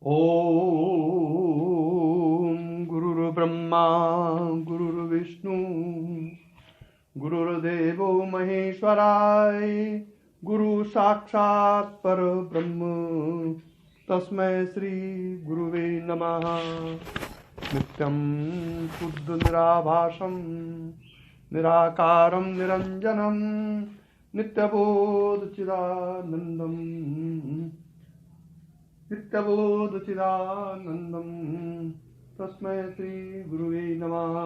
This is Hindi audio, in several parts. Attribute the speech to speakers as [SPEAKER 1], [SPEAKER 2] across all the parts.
[SPEAKER 1] ओम गुरुर्ब्रह्मा गुरुर्विष्णु गुरुर्देवो महेश्वराय गुरु साक्षात् परब्रह्म तस्मै श्री गुरुवे नमः। नित्यं शुद्ध निराभासं निराकारं निरंजनं नित्यबोधचिदानन्दं तस्मै श्री गुरुवे नमः।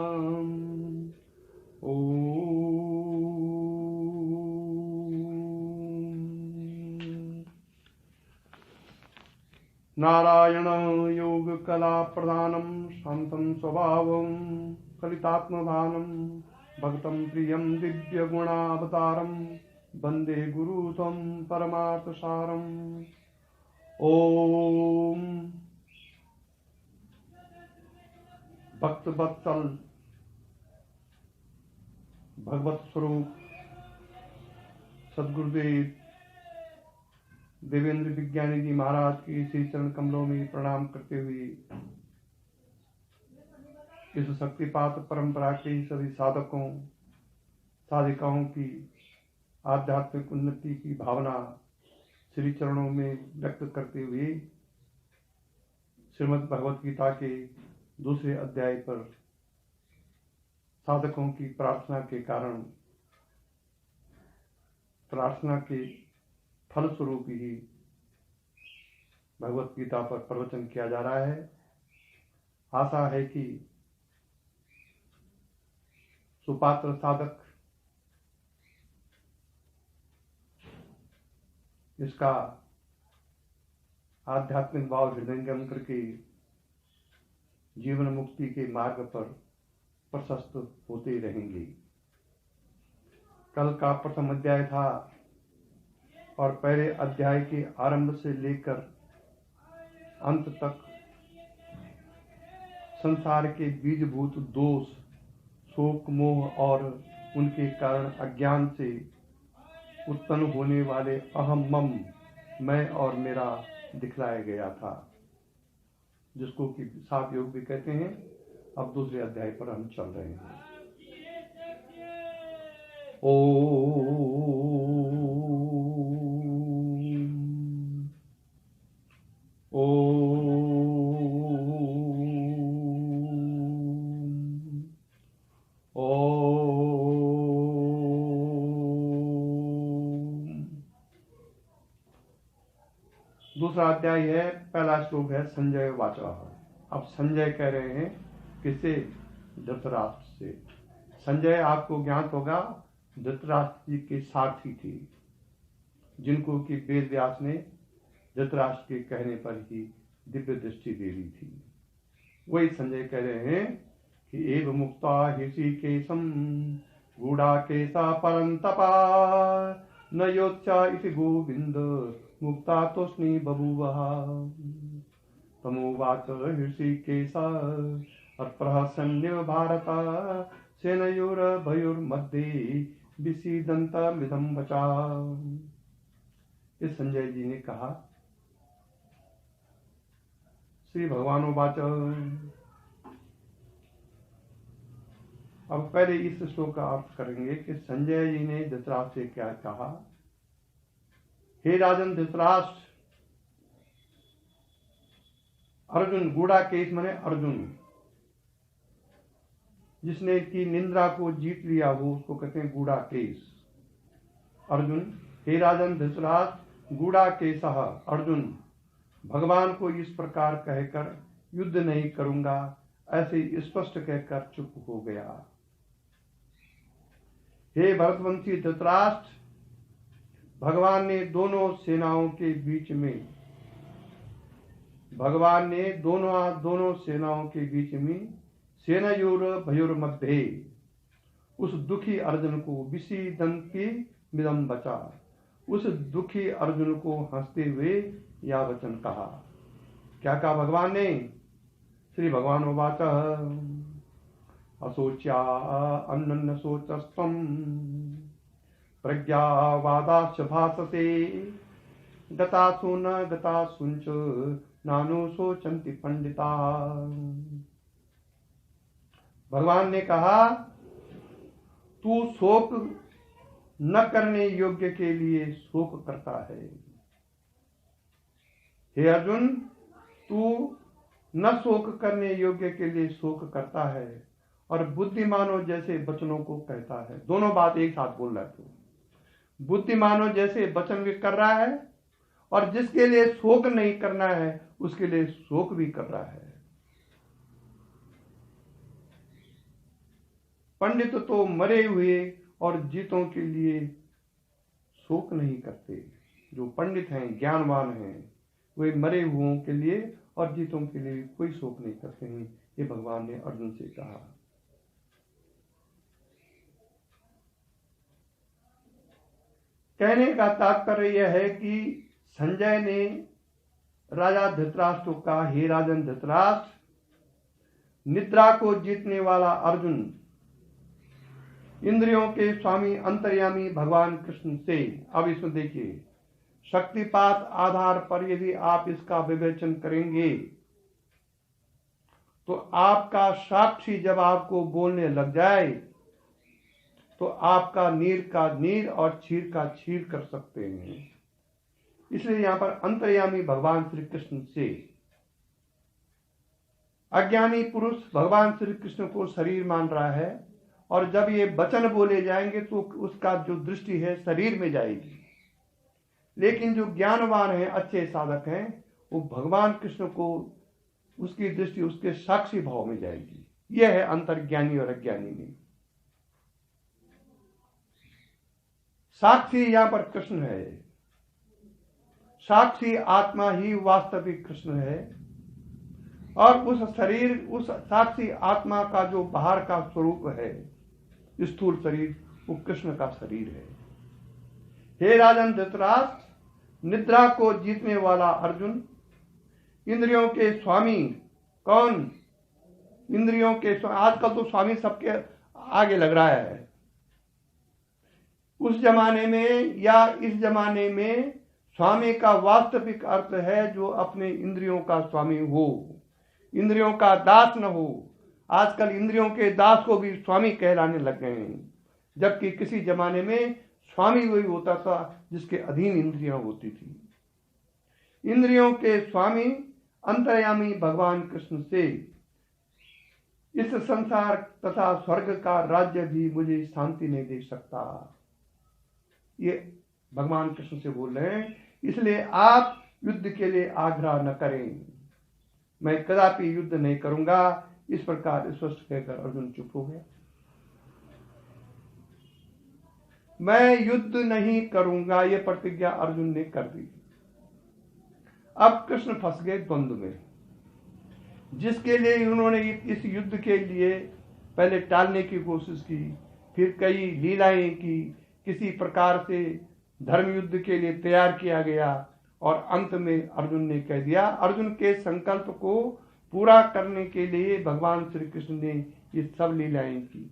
[SPEAKER 1] नारायण योग कला प्रधानम शांतं स्वभावं कलितात्मभानं भक्तं प्रियं दिव्य गुणावतारं वंदे गुरुतं परमार्थसारम्। ओम भक्त वत्सल भगवत स्वरूप सदगुरुदेव देवेंद्र विज्ञानी जी महाराज की श्री चरण कमलों में प्रणाम करते हुए इस शक्तिपात परंपरा के सभी साधकों साधिकाओं की आध्यात्मिक उन्नति की भावना श्री चरणों में व्यक्त करते हुए श्रीमद् भगवत गीता के दूसरे अध्याय पर साधकों की प्रार्थना के कारण प्रार्थना के फल स्वरूप ही भगवत गीता पर प्रवचन किया जा रहा है। आशा है कि सुपात्र साधक इसका आध्यात्मिक भाव हृदयंगम करके जीवन मुक्ति के मार्ग पर प्रशस्त होते रहेंगे। कल का प्रथम अध्याय था और पहले अध्याय के आरंभ से लेकर अंत तक संसार के बीजभूत दोष शोक मोह और उनके कारण अज्ञान से उत्पन्न होने वाले अहम मम मैं और मेरा दिखलाया गया था, जिसको कि सात योग भी कहते हैं। अब दूसरे अध्याय पर हम चल रहे हैं। दूसरा अध्याय है, पहला श्लोक है संजय वाचा। अब संजय कह रहे हैं किससे? धृतराष्ट्र से। संजय आपको ज्ञात होगा धृतराष्ट्र जी के सारथी थे, जिनको कि वेद व्यास ने धृतराष्ट्र के कहने पर ही दिव्य दृष्टि दे दी थी। वही संजय कह रहे हैं कि एव मुक्ता ऋषिकेशम गूढ़ा केशा परंतपा न योच्चा इति गोविंद मुक्ता तोष्णी बभूवः। तमोवाच ऋषिकेशः अप्रहसन्य भारत सेनयोर्भयोर्मध्ये विसीदन्तमिदं वचा। इस संजय जी ने कहा, श्री भगवानुवाच। अब पहले इस श्लोक का अर्थ करेंगे कि संजय जी ने धृतराष्ट्र से क्या कहा। हे राजन धृतराष्ट्र, अर्जुन गूढ़ा केश माने अर्जुन, जिसने की निंद्रा को जीत लिया हो उसको कहते हैं गूढ़ा केश। अर्जुन, हे राजन धृतराष्ट्र गूढ़ा केशः अर्जुन, भगवान को इस प्रकार कहकर युद्ध नहीं करूंगा ऐसे स्पष्ट कहकर चुप हो गया। हे भरतवंशी धृतराष्ट्र, भगवान ने दोनों सेनाओं के बीच में सेनयोर भयोर मध्य उस दुखी अर्जुन को विसीदन्ति मिदं वचा, उस दुखी अर्जुन को हंसते हुए यह वचन कहा। क्या कहा भगवान ने? श्री भगवान उवाच अशोच्या अन्नन्न शोचस्त्वं प्रज्ञावादाश्च भासते गतासु न गतासुंच नानु शोचन्ति पंडिता। भगवान ने कहा तू शोक न करने योग्य के लिए शोक करता है। हे अर्जुन, तू न शोक करने योग्य के लिए शोक करता है और बुद्धिमानों जैसे वचनों को कहता है। दोनों बात एक साथ बोल रहा है। तू बुद्धिमानों जैसे वचन भी कर रहा है और जिसके लिए शोक नहीं करना है उसके लिए शोक भी कर रहा है। पंडित तो मरे हुए और जीतों के लिए शोक नहीं करते। जो पंडित हैं, ज्ञानवान हैं, वे मरे हुओं के लिए और जीतों के लिए कोई शोक नहीं करते हैं। ये भगवान ने अर्जुन से कहा। कहने का तात्पर्य यह है कि संजय ने राजा धृतराष्ट्र को कहा, हे राजन धृतराष्ट्र, निद्रा को जीतने वाला अर्जुन इंद्रियों के स्वामी अंतर्यामी भगवान कृष्ण से, अब इसमें देखिए, शक्तिपात आधार पर यदि आप इसका विवेचन करेंगे तो आपका साक्षी जब आपको बोलने लग जाए तो आपका नीर का नीर और छीर का छीर कर सकते हैं। इसलिए यहां पर अंतर्यामी भगवान श्री कृष्ण से। अज्ञानी पुरुष भगवान श्री कृष्ण को शरीर मान रहा है और जब ये वचन बोले जाएंगे तो उसका जो दृष्टि है शरीर में जाएगी। लेकिन जो ज्ञानवान है, अच्छे साधक हैं, वो भगवान कृष्ण को उसकी दृष्टि उसके साक्षी भाव में जाएगी। यह है अंतर्ज्ञानी और अज्ञानी में। साक्षी यहां पर कृष्ण है। साक्षी आत्मा ही वास्तविक कृष्ण है और उस शरीर, उस साक्षी आत्मा का जो बाहर का स्वरूप है, स्थूल शरीर, वो कृष्ण का शरीर है। हे राजन धृतराष्ट्र, निद्रा को जीतने वाला अर्जुन इंद्रियों के स्वामी, कौन? इंद्रियों के स्वामी। आजकल तो स्वामी सबके आगे लग रहा है। उस जमाने में या इस जमाने में स्वामी का वास्तविक अर्थ है जो अपने इंद्रियों का स्वामी हो, इंद्रियों का दास न हो। आजकल इंद्रियों के दास को भी स्वामी कहलाने लग गए हैं, जबकि किसी जमाने में स्वामी वही होता था जिसके अधीन इंद्रियां होती थी। इंद्रियों के स्वामी अंतर्यामी भगवान कृष्ण से इस संसार तथा स्वर्ग का राज्य भी मुझे शांति नहीं दे सकता। ये भगवान कृष्ण से बोल रहे हैं। इसलिए आप युद्ध के लिए आग्रह न करें, मैं कदापि युद्ध नहीं करूंगा। इस प्रकार स्पष्ट कहकर अर्जुन चुप हो गया। मैं युद्ध नहीं करूंगा, यह प्रतिज्ञा अर्जुन ने कर दी। अब कृष्ण फंस गए द्वंद्व में, जिसके लिए उन्होंने इस युद्ध के लिए पहले टालने की कोशिश की, फिर कई लीलाएं की, किसी प्रकार से धर्म युद्ध के लिए तैयार किया गया और अंत में अर्जुन ने कह दिया। अर्जुन के संकल्प को पूरा करने के लिए भगवान श्री कृष्ण ने ये सब लीलाएं की।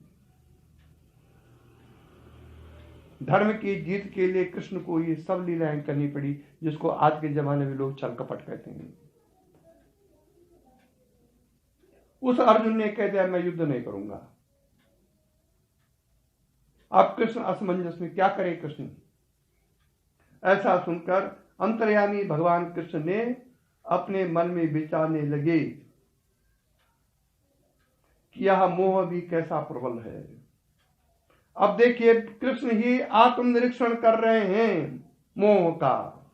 [SPEAKER 1] धर्म की जीत के लिए कृष्ण को ये सब लीलाएं करनी पड़ी, जिसको आज के जमाने में लोग छल कपट कहते हैं। उस अर्जुन ने कह दिया मैं युद्ध नहीं करूंगा। अब कृष्ण असमंजस में क्या करे कृष्ण? ऐसा सुनकर अंतर्यामी भगवान कृष्ण ने अपने मन में विचारने लगे कि यह मोह भी कैसा प्रबल है। अब देखिए, कृष्ण ही आत्मनिरीक्षण कर रहे हैं मोह का।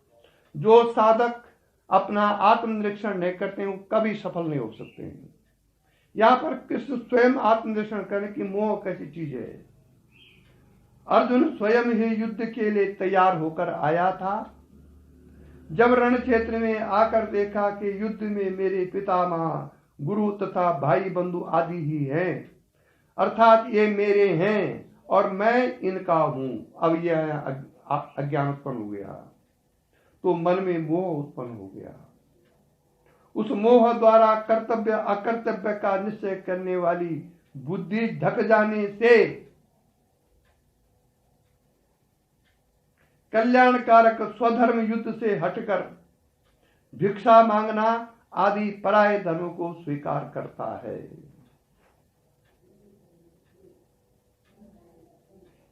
[SPEAKER 1] जो साधक अपना आत्मनिरीक्षण नहीं करते हैं वो कभी सफल नहीं हो सकते हैं। यहां पर कृष्ण स्वयं आत्मनिरीक्षण करें कि मोह कैसी चीज है। अर्जुन स्वयं ही युद्ध के लिए तैयार होकर आया था। जब रण क्षेत्र में आकर देखा कि युद्ध में मेरे पितामह, गुरु तथा भाई बंधु आदि ही हैं, अर्थात ये मेरे हैं और मैं इनका हूं। अब यह अज्ञान उत्पन्न हो गया तो मन में मोह उत्पन्न हो गया। उस मोह द्वारा कर्तव्य अकर्तव्य का निश्चय करने वाली बुद्धि ढक जाने से कल्याणकारक स्वधर्म युद्ध से हटकर भिक्षा मांगना आदि पराये धर्म को स्वीकार करता है।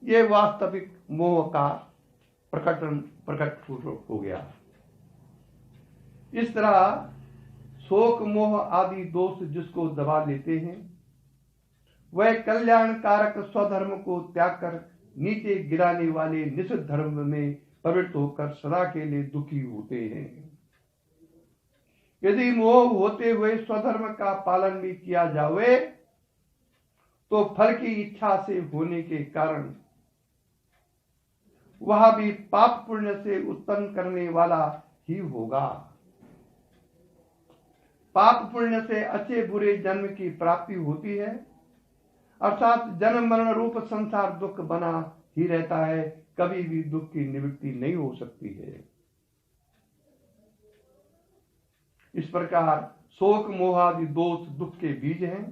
[SPEAKER 1] ये वास्तविक मोह का प्रकट हो गया। इस तरह शोक मोह आदि दोष जिसको दबा लेते हैं, वह कल्याणकारक स्वधर्म को त्याग कर नीचे गिराने वाले निषिद्ध धर्म में प्रवृत्त होकर सदा के लिए दुखी होते हैं। यदि मोह होते हुए स्वधर्म का पालन भी किया जाए तो फल की इच्छा से होने के कारण वह भी पाप पुण्य से उत्पन्न करने वाला ही होगा। पाप पुण्य से अच्छे बुरे जन्म की प्राप्ति होती है, अर्थात जन्म मरण रूप संसार दुख बना ही रहता है, कभी भी दुख की निवृत्ति नहीं हो सकती है। इस प्रकार शोक मोह आदि दोष दुख के बीज हैं।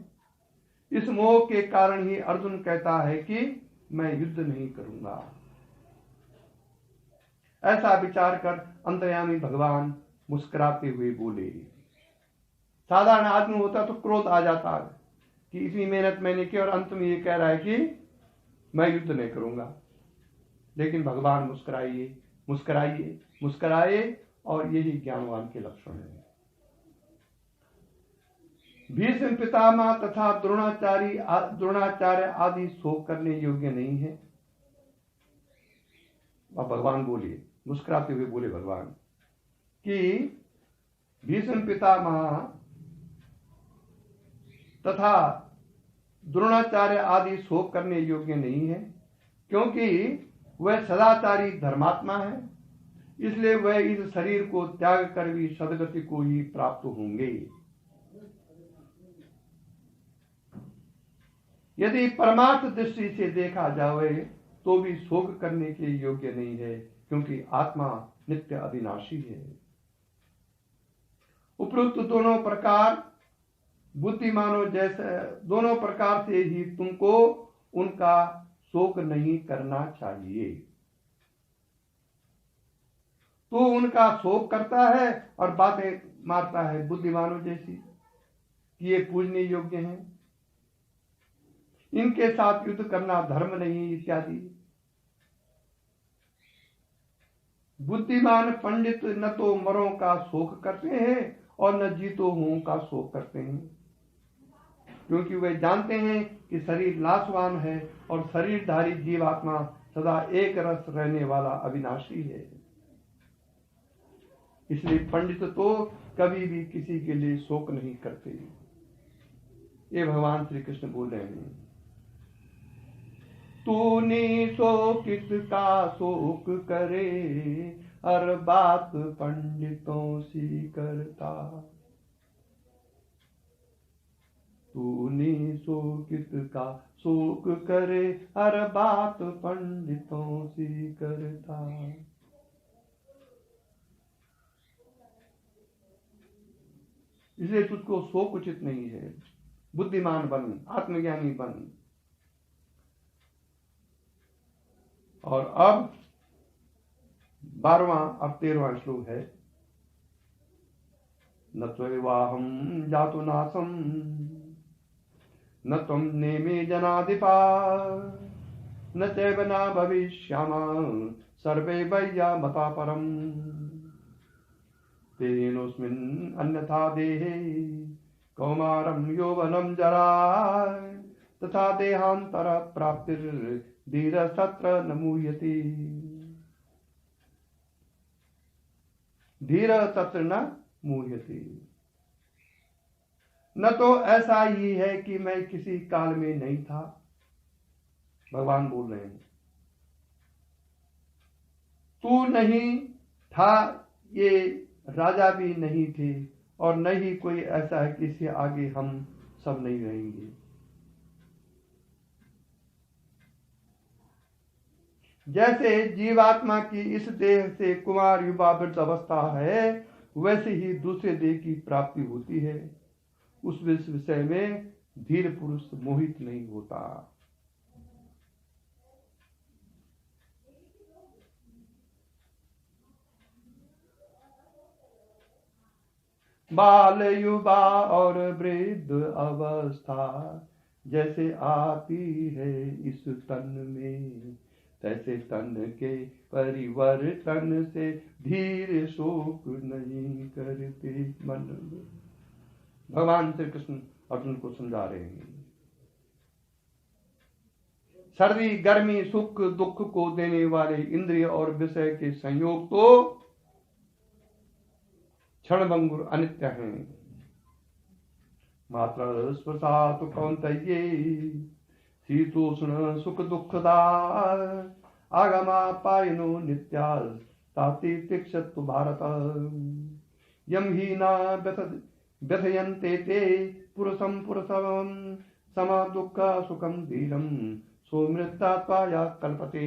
[SPEAKER 1] इस मोह के कारण ही अर्जुन कहता है कि मैं युद्ध नहीं करूंगा। ऐसा विचार कर अंतर्यामी भगवान मुस्कुराते हुए बोले। साधारण आदमी होता तो क्रोध आ जाता है कि इतनी मेहनत मैंने की और अंत में ये कह रहा है कि मैं युद्ध नहीं करूंगा। लेकिन भगवान मुस्कुराइए, मुस्कुराइए, मुस्कुराए, और यही ज्ञानवान के लक्षण है। भीष्म पितामह तथा द्रोणाचार्य आदि शोक करने योग्य नहीं है। अब भगवान बोलिए, मुस्कुराते हुए बोले भगवान कि भीष्म पितामह तथा द्रोणाचार्य आदि शोक करने योग्य नहीं है, क्योंकि वह सदाचारी धर्मात्मा है, इसलिए वह इस शरीर को त्याग कर भी सदगति को ही प्राप्त होंगे। यदि परमार्थ दृष्टि से देखा जाए तो भी शोक करने के योग्य नहीं है, क्योंकि आत्मा नित्य अविनाशी है। उपरोक्त दोनों प्रकार बुद्धिमानों जैसे दोनों प्रकार से ही तुमको उनका शोक नहीं करना चाहिए। तो उनका शोक करता है और बातें मारता है बुद्धिमानों जैसी कि ये पूजने योग्य हैं, इनके साथ युद्ध करना धर्म नहीं इत्यादि। बुद्धिमान पंडित न तो मरों का शोक करते हैं और न जीतो हुओं का शोक करते हैं, क्योंकि वे जानते हैं कि शरीर नाशवान है और शरीरधारी जीवात्मा सदा एक रस रहने वाला अविनाशी है। इसलिए पंडित तो कभी भी किसी के लिए शोक नहीं करते। ये भगवान श्री कृष्ण बोल रहे हैं। तूने शोकित का शोक करे, हर बात पंडितों सी करता। तूने शोकित का शोक करे, हर बात पंडितों सी करता। इसलिए तुझको शोक उचित नहीं है। बुद्धिमान बन, आत्मज्ञानी बन। और अब 12वां और 13वां श्लोक है। न त्वविवाहं जातु नासं, न त्वं नेमे जनाधिपा, न चैव न भविष्यामः सर्वे वैयामता परम्। तेनोऽस्मिन् अन्यथा देहे कौमारं यौवनं जरा, तथा देहांतर प्राप्तिर् धीर तत्र न मुह्यति। धीर तत्र न मुह्यति। न तो ऐसा ही है कि मैं किसी काल में नहीं था। भगवान बोल रहे हैं, तू नहीं था, ये राजा भी नहीं थे, और न ही कोई ऐसा है कि इससे आगे हम सब नहीं रहेंगे। जैसे जीवात्मा की इस देह से कुमार युवा वृद्ध अवस्था है, वैसे ही दूसरे देह की प्राप्ति होती है। उस विषय में धीर पुरुष मोहित नहीं होता। बाल युवा और वृद्ध अवस्था जैसे आती है इस तन में, तैसे तन के परिवर्तन से धीर शोक नहीं करते मन में। भगवान श्री कृष्ण अर्जुन को समझा रहे हैं। सर्दी गर्मी सुख दुख को देने वाले इंद्रिय और विषय के संयोग तो क्षणभंगुर अनित्य हैं। मात्र स्पर्शात कौन्तेय शीतोष्ण सुख दुखदा आगमापायनो नित्या ताति तिक्षतु भारत। यम ही न व्यथयन्ते ते पुरुषं पुरुषं सम दुःख सुखं धीरं सोमृता त्वाया कल्पते।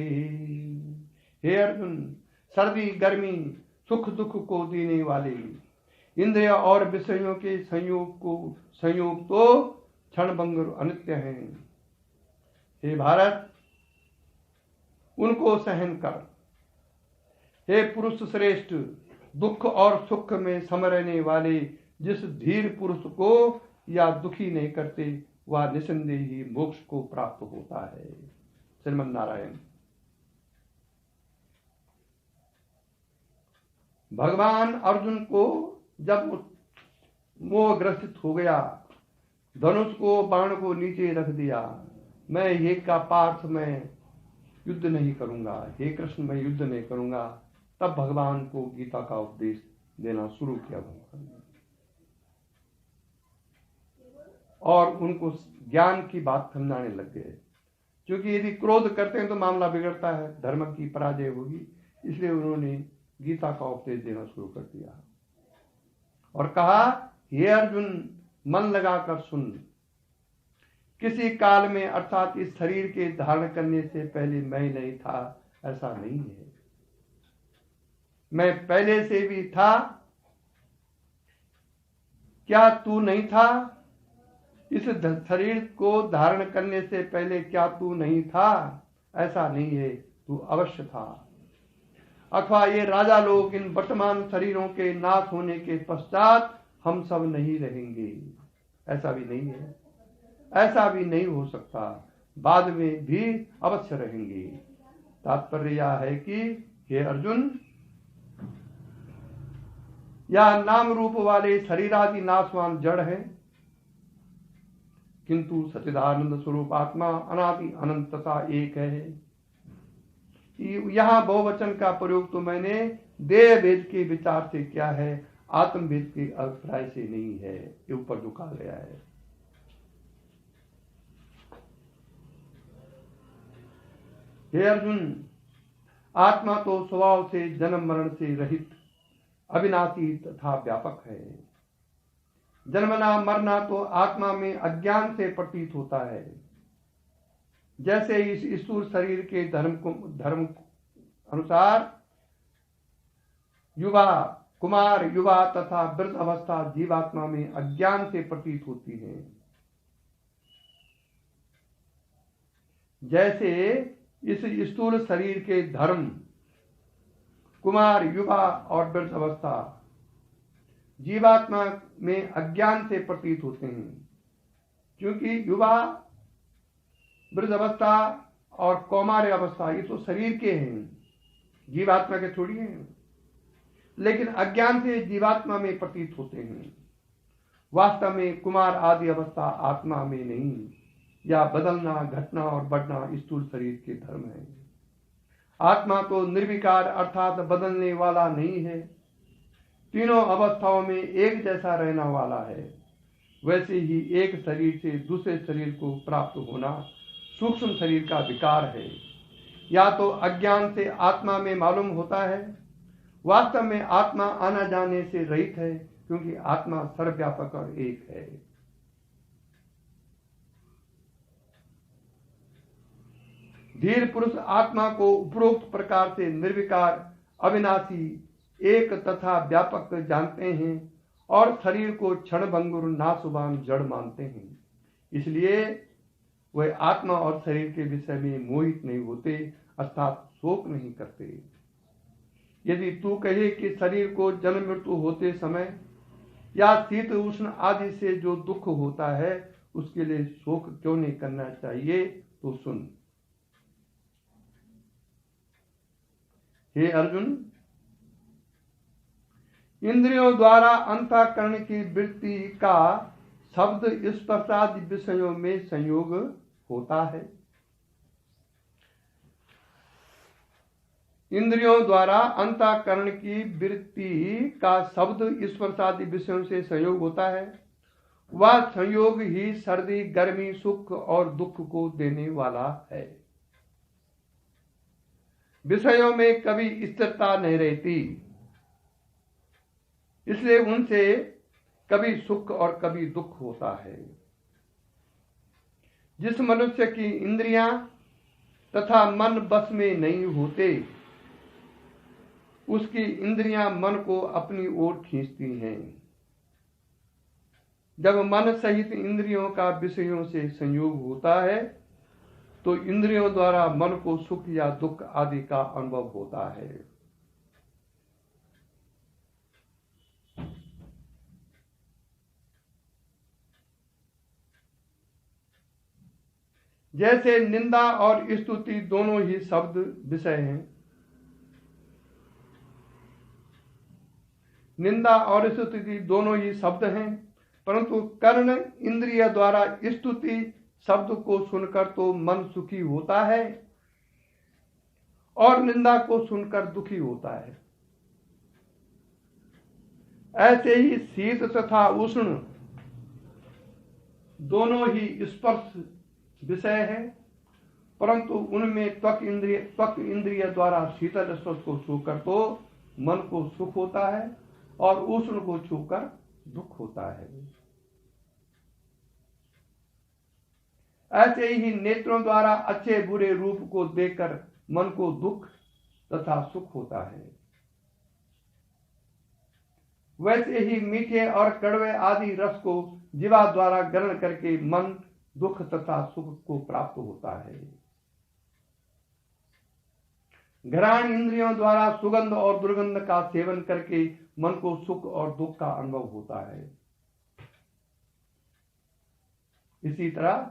[SPEAKER 1] हे अर्जुन, सर्दी गर्मी सुख दुख को देने वाले इंद्रिय और विषयों के संयोग तो क्षणभंगुर अनित्य हैं। हे भारत, उनको सहन कर। हे पुरुष श्रेष्ठ, दुख और सुख में सम रहने वाले जिस धीर पुरुष को या दुखी नहीं करते वह निसंदेह ही मोक्ष को प्राप्त होता है। श्रीमन नारायण। भगवान अर्जुन को जब मोहग्रसित हो गया, धनुष को बाण को नीचे रख दिया, मैं ये का पार्थ मैं युद्ध नहीं करूंगा, हे कृष्ण मैं युद्ध नहीं करूंगा, तब भगवान को गीता का उपदेश देना शुरू किया भगवान ने। और उनको ज्ञान की बात समझाने लग गए, क्योंकि यदि क्रोध करते हैं तो मामला बिगड़ता है, धर्म की पराजय होगी। इसलिए उन्होंने गीता का उपदेश देना शुरू कर दिया और कहा, हे अर्जुन मन लगाकर सुन, किसी काल में अर्थात इस शरीर के धारण करने से पहले मैं नहीं था, ऐसा नहीं है। मैं पहले से भी था, क्या तू नहीं था? इस शरीर को धारण करने से पहले क्या तू नहीं था? ऐसा नहीं है, तू अवश्य था। अथवा ये राजा लोग इन वर्तमान शरीरों के नाश होने के पश्चात हम सब नहीं रहेंगे, ऐसा भी नहीं है, ऐसा भी नहीं हो सकता, बाद में भी अवश्य रहेंगे। तात्पर्य यह है कि हे अर्जुन, यह नाम रूप वाले शरीर आदि नाशवान जड़ है, किंतु सच्चिदानंद स्वरूप आत्मा अनादि अनंत तथा एक है। यहाँ बहुवचन का प्रयोग तो मैंने देह भेद के विचार से किया है, आत्म भेद के अभिप्राय से नहीं है, ये ऊपर जो कहा गया है। हे अर्जुन, आत्मा तो स्वभाव से जन्म मरण से रहित अविनाशी तथा व्यापक है। जन्मना मरना तो आत्मा में अज्ञान से प्रतीत होता है। जैसे इस स्थूल शरीर के धर्म अनुसार युवा कुमार युवा तथा वृद्ध अवस्था जीवात्मा में अज्ञान से प्रतीत होती है। जैसे इस स्थूल शरीर के धर्म कुमार युवा और वृद्ध अवस्था जीवात्मा में अज्ञान से प्रतीत होते हैं, क्योंकि युवा वृद्ध अवस्था और कौमार्य अवस्था ये तो शरीर के हैं, जीवात्मा के थोड़ी हैं, लेकिन अज्ञान से जीवात्मा में प्रतीत होते हैं। वास्तव में कुमार आदि अवस्था आत्मा में नहीं, या बदलना घटना और बढ़ना स्थूल शरीर के धर्म है। आत्मा तो निर्विकार अर्थात बदलने वाला नहीं है, तीनों अवस्थाओं में एक जैसा रहना वाला है। वैसे ही एक शरीर से दूसरे शरीर को प्राप्त होना सूक्ष्म शरीर का विकार है। या तो अज्ञान से आत्मा में मालूम होता है, वास्तव में आत्मा आना जाने से रहित है, क्योंकि आत्मा सर्वव्यापक और एक है। धीर पुरुष आत्मा को उपरोक्त प्रकार से निर्विकार अविनाशी एक तथा व्यापक जानते हैं और शरीर को क्षणभंगुर नाशवान जड़ मानते हैं। इसलिए वह आत्मा और शरीर के विषय में मोहित नहीं होते, अर्थात शोक नहीं करते। यदि तू कहे कि शरीर को जन्म मृत्यु होते समय या शीत उष्ण आदि से जो दुख होता है उसके लिए शोक क्यों नहीं करना चाहिए? तो सुन। हे अर्जुन, इंद्रियों द्वारा अंतःकरण की वृत्ति का शब्द स्पर्श आदि विषयों में संयोग होता है। इंद्रियों द्वारा अंतःकरण की वृत्ति का शब्द स्पर्श आदि विषयों से संयोग होता है। वह संयोग ही सर्दी गर्मी सुख और दुख को देने वाला है। विषयों में कभी स्थिरता नहीं रहती, इसलिए उनसे कभी सुख और कभी दुख होता है। जिस मनुष्य की इंद्रियां तथा मन बस में नहीं होते, उसकी इंद्रियां मन को अपनी ओर खींचती हैं। जब मन सहित इंद्रियों का विषयों से संयोग होता है तो इंद्रियों द्वारा मन को सुख या दुख आदि का अनुभव होता है। जैसे निंदा और स्तुति दोनों ही शब्द विषय हैं। निंदा और स्तुति दोनों ही शब्द हैं, परंतु कर्ण इंद्रिय द्वारा स्तुति शब्द को सुनकर तो मन सुखी होता है और निंदा को सुनकर दुखी होता है। ऐसे ही शीत तथा उष्ण दोनों ही स्पर्श विषय है, परंतु उनमें त्वक इंद्रिय द्वारा शीतल स्पर्श को छूकर तो मन को सुख होता है और उष्ण को छूकर दुख होता है। ऐसे ही नेत्रों द्वारा अच्छे बुरे रूप को देखकर मन को दुख तथा सुख होता है। वैसे ही मीठे और कड़वे आदि रस को जीवा द्वारा ग्रहण करके मन दुख तथा सुख को प्राप्त होता है। घ्राण इंद्रियों द्वारा सुगंध और दुर्गंध का सेवन करके मन को सुख और दुख का अनुभव होता है। इसी तरह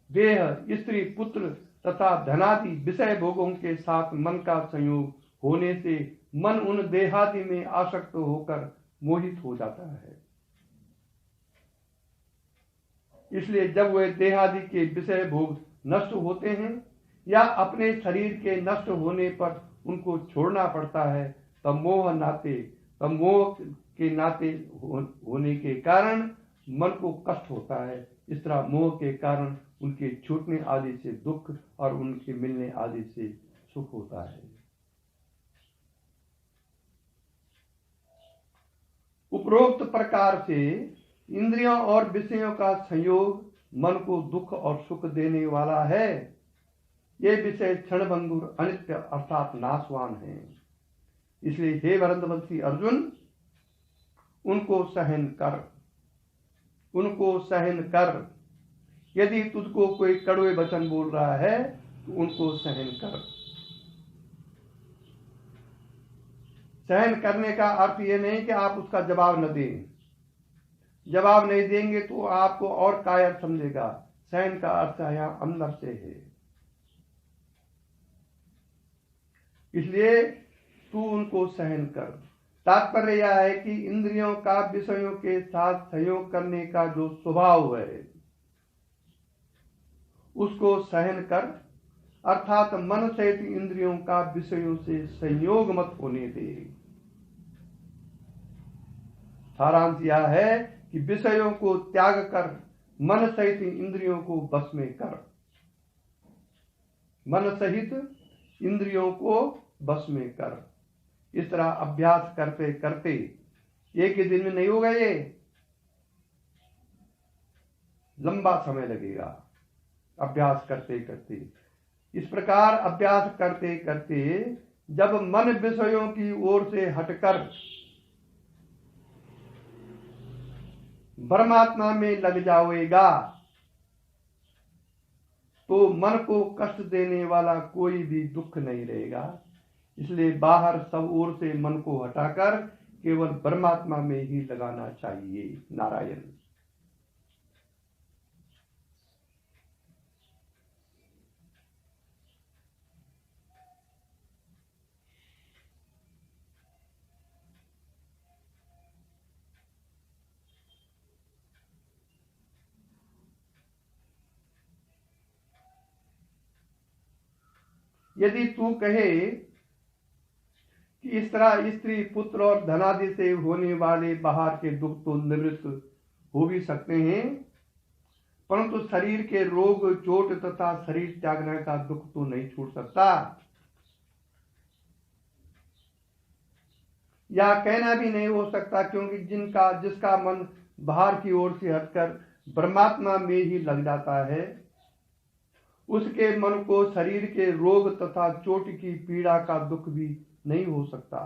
[SPEAKER 1] देह, स्त्री, पुत्र तथा धनादि विषय भोगों के साथ मन का संयोग होने से मन उन देहादि में आसक्त होकर मोहित हो जाता है। इसलिए जब वे देहादि के विषय भोग नष्ट होते हैं या अपने शरीर के नष्ट होने पर उनको छोड़ना पड़ता है, तब मोह के नाते होने के कारण मन को कष्ट होता है। इस तरह मोह के कारण उनके छूटने आदि से दुख और उनके मिलने आदि से सुख होता है। उपरोक्त प्रकार से इंद्रियों और विषयों का संयोग मन को दुख और सुख देने वाला है। ये विषय क्षणभंगुर अनित्य अर्थात नाशवान है। इसलिए हे भरतवंशी अर्जुन, उनको सहन कर। यदि तुझको कोई कड़वे वचन बोल रहा है तो उनको सहन कर। सहन करने का अर्थ ये नहीं कि आप उसका जवाब न दें। जवाब नहीं देंगे तो आपको और कायर समझेगा। सहन का अर्थ यहाँ अंदर से है। इसलिए तू उनको सहन कर। तात्पर्य यह है कि इंद्रियों का विषयों के साथ संयोग करने का जो स्वभाव है उसको सहन कर, अर्थात मन सहित इंद्रियों का विषयों से संयोग मत होने दे। सारांश यह है कि विषयों को त्याग कर मन सहित इंद्रियों को बस में कर। मन सहित इंद्रियों को बस में कर। इस तरह अभ्यास करते करते एक ही दिन में नहीं होगा, ये लंबा समय लगेगा अभ्यास करते करते। इस प्रकार अभ्यास करते करते जब मन विषयों की ओर से हटकर परमात्मा में लग जाएगा तो मन को कष्ट देने वाला कोई भी दुख नहीं रहेगा। इसलिए बाहर सब ओर से मन को हटाकर केवल परमात्मा में ही लगाना चाहिए। नारायण। यदि तू कहे कि इस तरह स्त्री पुत्र और धनादि से होने वाले बाहर के दुख तो निवृत्त हो भी सकते हैं, परंतु शरीर के रोग चोट तथा शरीर त्यागने का दुख तो नहीं छूट सकता। या कहना भी नहीं हो सकता, क्योंकि जिसका मन बाहर की ओर से हटकर परमात्मा में ही लग जाता है, उसके मन को शरीर के रोग तथा चोट की पीड़ा का दुख भी नहीं हो सकता।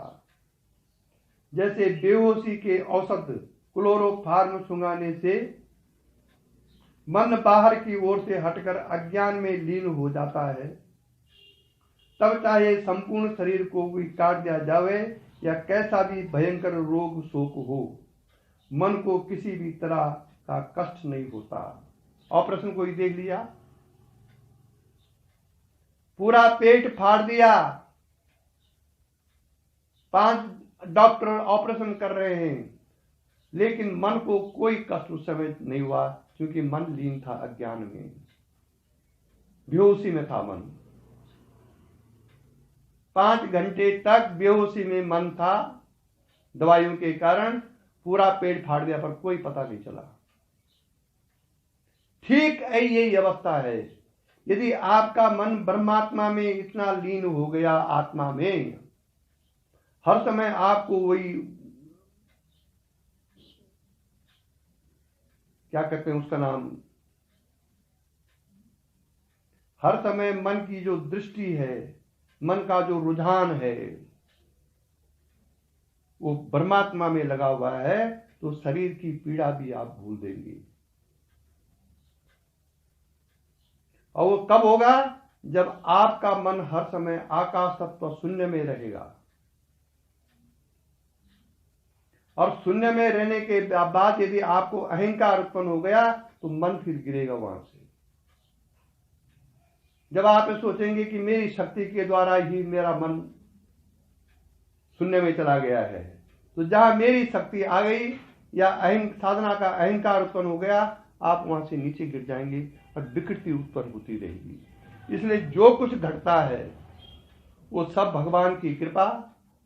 [SPEAKER 1] जैसे बेहोशी के औषध क्लोरोफार्म सुंघाने से मन बाहर की ओर से हटकर अज्ञान में लीन हो जाता है, तब चाहे संपूर्ण शरीर को भी काट दिया जावे या कैसा भी भयंकर रोग शोक हो, मन को किसी भी तरह का कष्ट नहीं होता। ऑपरेशन को ही देख लिया, पूरा पेट फाड़ दिया, 5 डॉक्टर ऑपरेशन कर रहे हैं, लेकिन मन को कोई कष्ट उस समय नहीं हुआ, क्योंकि मन लीन था अज्ञान में, बेहोशी में था मन। 5 घंटे तक बेहोशी में मन था, दवाइयों के कारण पूरा पेट फाड़ दिया, पर कोई पता नहीं चला। ठीक यही अवस्था है। यदि आपका मन परमात्मा में इतना लीन हो गया, आत्मा में, हर समय आपको वही क्या कहते हैं उसका नाम, हर समय मन की जो दृष्टि है, मन का जो रुझान है, वो परमात्मा में लगा हुआ है, तो शरीर की पीड़ा भी आप भूल देंगे। और वो कब होगा? जब आपका मन हर समय आकाश तत्व शून्य में रहेगा। और शून्य में रहने के बाद यदि आपको अहंकार उत्पन्न हो गया, तो मन फिर गिरेगा वहां से। जब आप सोचेंगे कि मेरी शक्ति के द्वारा ही मेरा मन शून्य में चला गया है, तो जहां मेरी शक्ति आ गई या साधना का अहंकार उत्पन्न हो गया, आप वहां से नीचे गिर जाएंगे और विकृति उत्पन्न होती रहेगी। इसलिए जो कुछ घटता है वो सब भगवान की कृपा,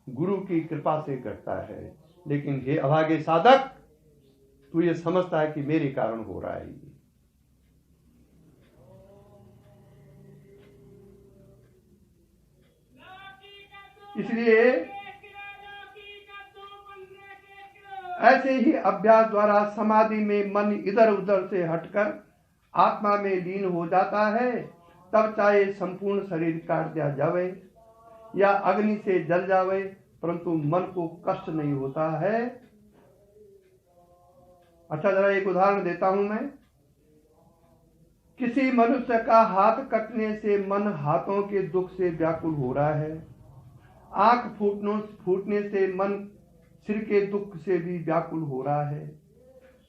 [SPEAKER 1] गुरु की कृपा से घटता है। लेकिन हे अभागे साधक, तू ये समझता है कि मेरे कारण हो रहा है। इसलिए ऐसे ही अभ्यास द्वारा समाधि में मन इधर उधर से हटकर आत्मा में लीन हो जाता है। तब चाहे संपूर्ण शरीर काट दिया जावे या अग्नि से जल जावे, परंतु मन को कष्ट नहीं होता है। अच्छा, जरा एक उदाहरण देता हूं मैं। किसी मनुष्य का हाथ कटने से मन हाथों के दुख से व्याकुल हो रहा है। आंख फूटने से मन सिर के दुख से भी व्याकुल हो रहा है,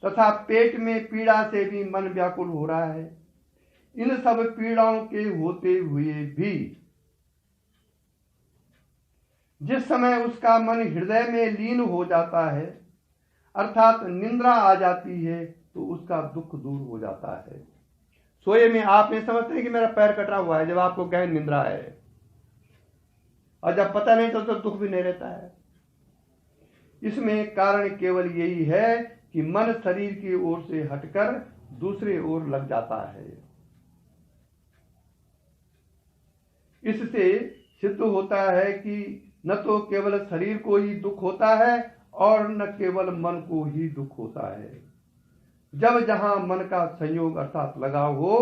[SPEAKER 1] तथा पेट में पीड़ा से भी मन व्याकुल हो रहा है। इन सब पीड़ाओं के होते हुए भी जिस समय उसका मन हृदय में लीन हो जाता है, अर्थात निद्रा आ जाती है, तो उसका दुख दूर हो जाता है। सोए में आप नहीं समझते हैं कि मेरा पैर कटा हुआ है, जब आपको गहन निद्रा है, और जब पता नहीं चलता तो दुख भी नहीं रहता है। इसमें कारण केवल यही है कि मन शरीर की ओर से हटकर दूसरे ओर लग जाता है। इससे सिद्ध होता है कि न तो केवल शरीर को ही दुख होता है और न केवल मन को ही दुख होता है। जब जहां मन का संयोग अर्थात लगाव हो,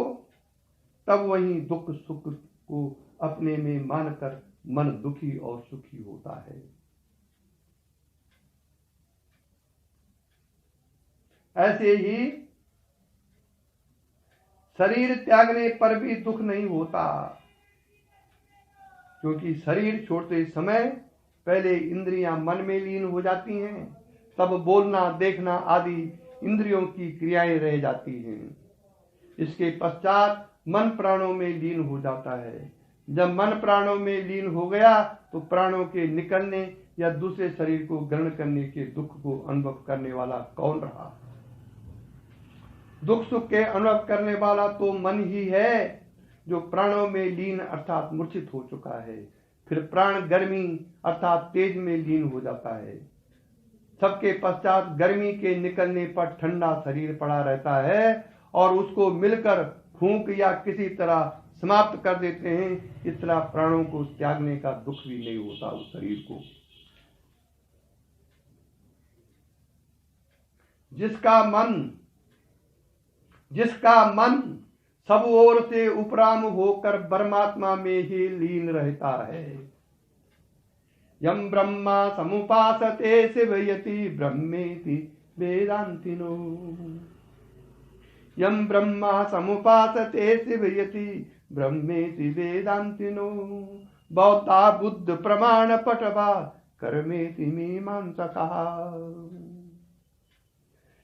[SPEAKER 1] तब वहीं दुख सुख को अपने में मानकर मन दुखी और सुखी होता है। ऐसे ही शरीर त्यागने पर भी दुख नहीं होता, क्योंकि शरीर छोड़ते समय पहले इंद्रियां मन में लीन हो जाती हैं, तब बोलना देखना आदि इंद्रियों की क्रियाएं रह जाती हैं। इसके पश्चात मन प्राणों में लीन हो जाता है। जब मन प्राणों में लीन हो गया तो प्राणों के निकलने या दूसरे शरीर को ग्रहण करने के दुख को अनुभव करने वाला कौन रहा? दुख सुख के अनुभव करने वाला तो मन ही है, जो प्राणों में लीन अर्थात मूर्छित हो चुका है। फिर प्राण गर्मी अर्थात तेज में लीन हो जाता है। सबके पश्चात गर्मी के निकलने पर ठंडा शरीर पड़ा रहता है और उसको मिलकर फूंक या किसी तरह समाप्त कर देते हैं। इस तरह प्राणों को त्यागने का दुख भी नहीं होता उस शरीर को। जिसका मन सब ओर से उपराम होकर परमात्मा में ही लीन रहता है। यम ब्रह्मा समुपासते शिवयति ब्रह्मेति वेदांतिनो। यम ब्रह्मा समुपासते शिवयति ब्रह्मेति वेदांतिनो। बौद्धा बुद्ध प्रमाण पटवा कर्मेति मीमांसका।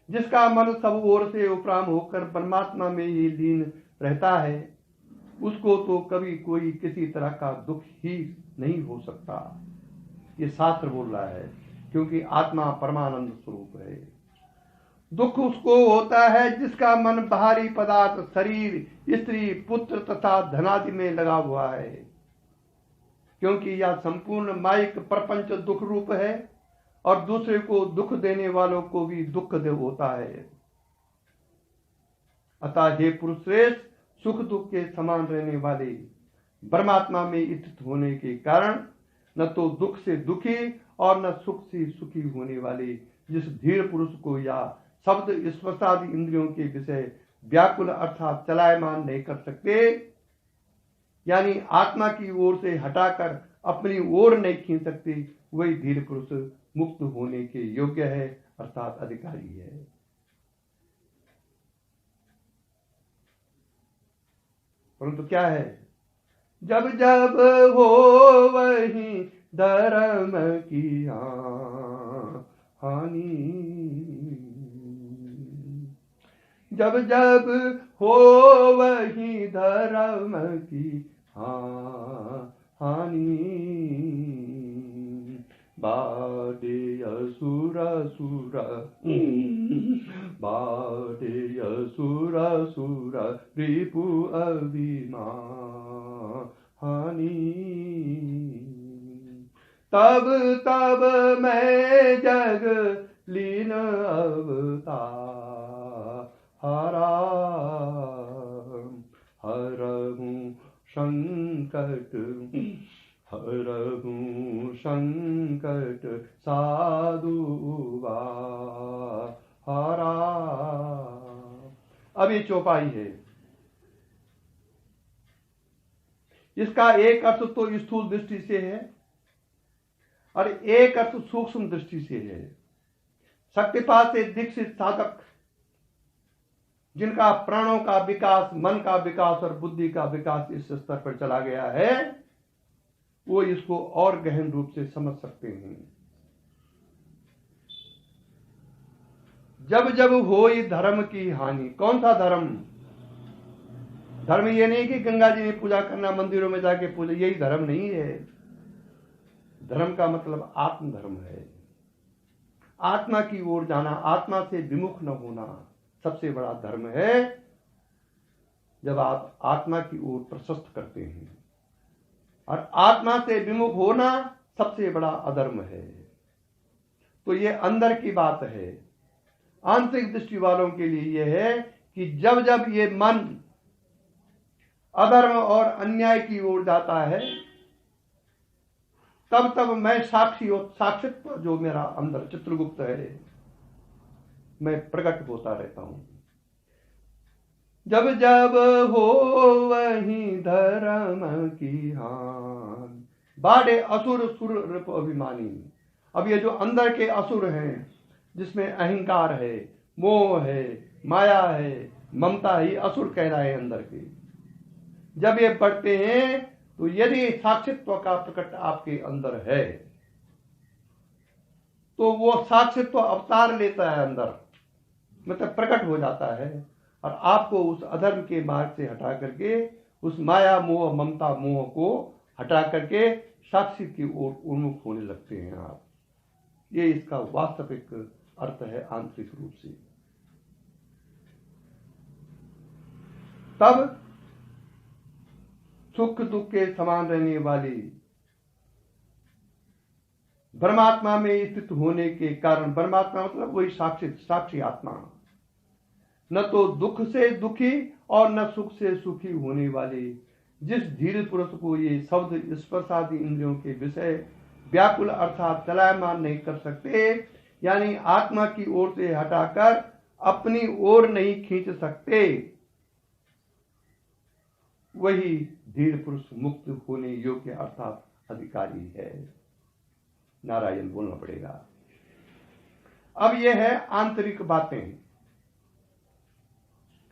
[SPEAKER 1] जिसका मन सब ओर से उपराम होकर परमात्मा में ही लीन रहता है, उसको तो कभी कोई किसी तरह का दुख ही नहीं हो सकता। ये शास्त्र बोल रहा है, क्योंकि आत्मा परमानंद स्वरूप है। दुख उसको होता है जिसका मन बाहरी पदार्थ, शरीर, स्त्री, पुत्र तथा धनादि में लगा हुआ है, क्योंकि यह संपूर्ण माइक प्रपंच दुख रूप है और दूसरे को दुख देने वालों को भी दुख दे होता है। अतः हे पुरुष श्रेष्ठ, सुख दुख के समान रहने वाले परमात्मा में स्थित होने के कारण न तो दुख से दुखी और न सुख से सुखी होने वाले जिस धीर पुरुष को या शब्द स्पर्शादि इंद्रियों के विषय व्याकुल अर्थात चलायमान नहीं कर सकते, यानी आत्मा की ओर से हटाकर अपनी ओर नहीं खींच सकते, वही धीर पुरुष मुक्त होने के योग्य है अर्थात अधिकारी है। परंतु क्या है, जब जब हो वही धर्म की हानि, जब जब हो वही धर्म की हानि। बाटे असुर सुर, बाटे असुर सुर रिपु अभिमानी। तब तब मैं जग लीन अवतार हरहूं संकट, हरहूं संकट साधु हरा। अब ये चौपाई है। इसका एक अर्थ तो स्थूल दृष्टि से है और एक अर्थ सूक्ष्म दृष्टि से है। शक्तिपात से दीक्षित साधक जिनका प्राणों का विकास, मन का विकास और बुद्धि का विकास इस स्तर पर चला गया है, वो इसको और गहन रूप से समझ सकते हैं। जब जब होई धर्म की हानि। कौन सा धर्म? धर्म ये नहीं कि गंगा जी में पूजा करना, मंदिरों में जाके पूजा, यही धर्म नहीं है। धर्म का मतलब आत्म धर्म है। आत्मा की ओर जाना, आत्मा से विमुख न होना सबसे बड़ा धर्म है। जब आप आत्मा की ओर प्रशस्त करते हैं, और आत्मा से विमुख होना सबसे बड़ा अधर्म है। तो ये अंदर की बात है। आंतरिक दृष्टि वालों के लिए यह है कि जब जब ये मन अधर्म और अन्याय की ओर जाता है, तब तब मैं साक्षी और साक्षित्व जो मेरा अंदर चित्रगुप्त है, मैं प्रकट होता रहता हूं। जब जब हो वही धर्म की हान। बाड़े असुर सुर रूप अभिमानी। अब ये जो अंदर के असुर हैं, जिसमें अहंकार है, मोह है, माया है, ममता है, असुर कहलाए अंदर के। जब ये बढ़ते हैं तो यदि साक्षित्व का प्रकट आपके अंदर है तो वो साक्षित्व तो अवतार लेता है अंदर, मतलब प्रकट हो जाता है और आपको उस अधर्म के मार्ग से हटा करके, उस माया मोह ममता मोह को हटा करके साक्षी की ओर उन्मुख होने लगते हैं आप। ये इसका वास्तविक अर्थ है आंतरिक रूप से। तब सुख दुख के समान रहने वाली परमात्मा में स्थित होने के कारण, परमात्मा मतलब वही साक्षी आत्मा, न तो दुख से दुखी और न सुख से सुखी होने वाले जिस धीर पुरुष को ये शब्द स्पर्श आदि इंद्रियों के विषय व्याकुल अर्थात चलायमान नहीं कर सकते, यानी आत्मा की ओर से हटाकर अपनी ओर नहीं खींच सकते, वही धीर पुरुष मुक्त होने योग्य अर्थात अधिकारी है। नारायण बोलना पड़ेगा। अब यह है आंतरिक बातें।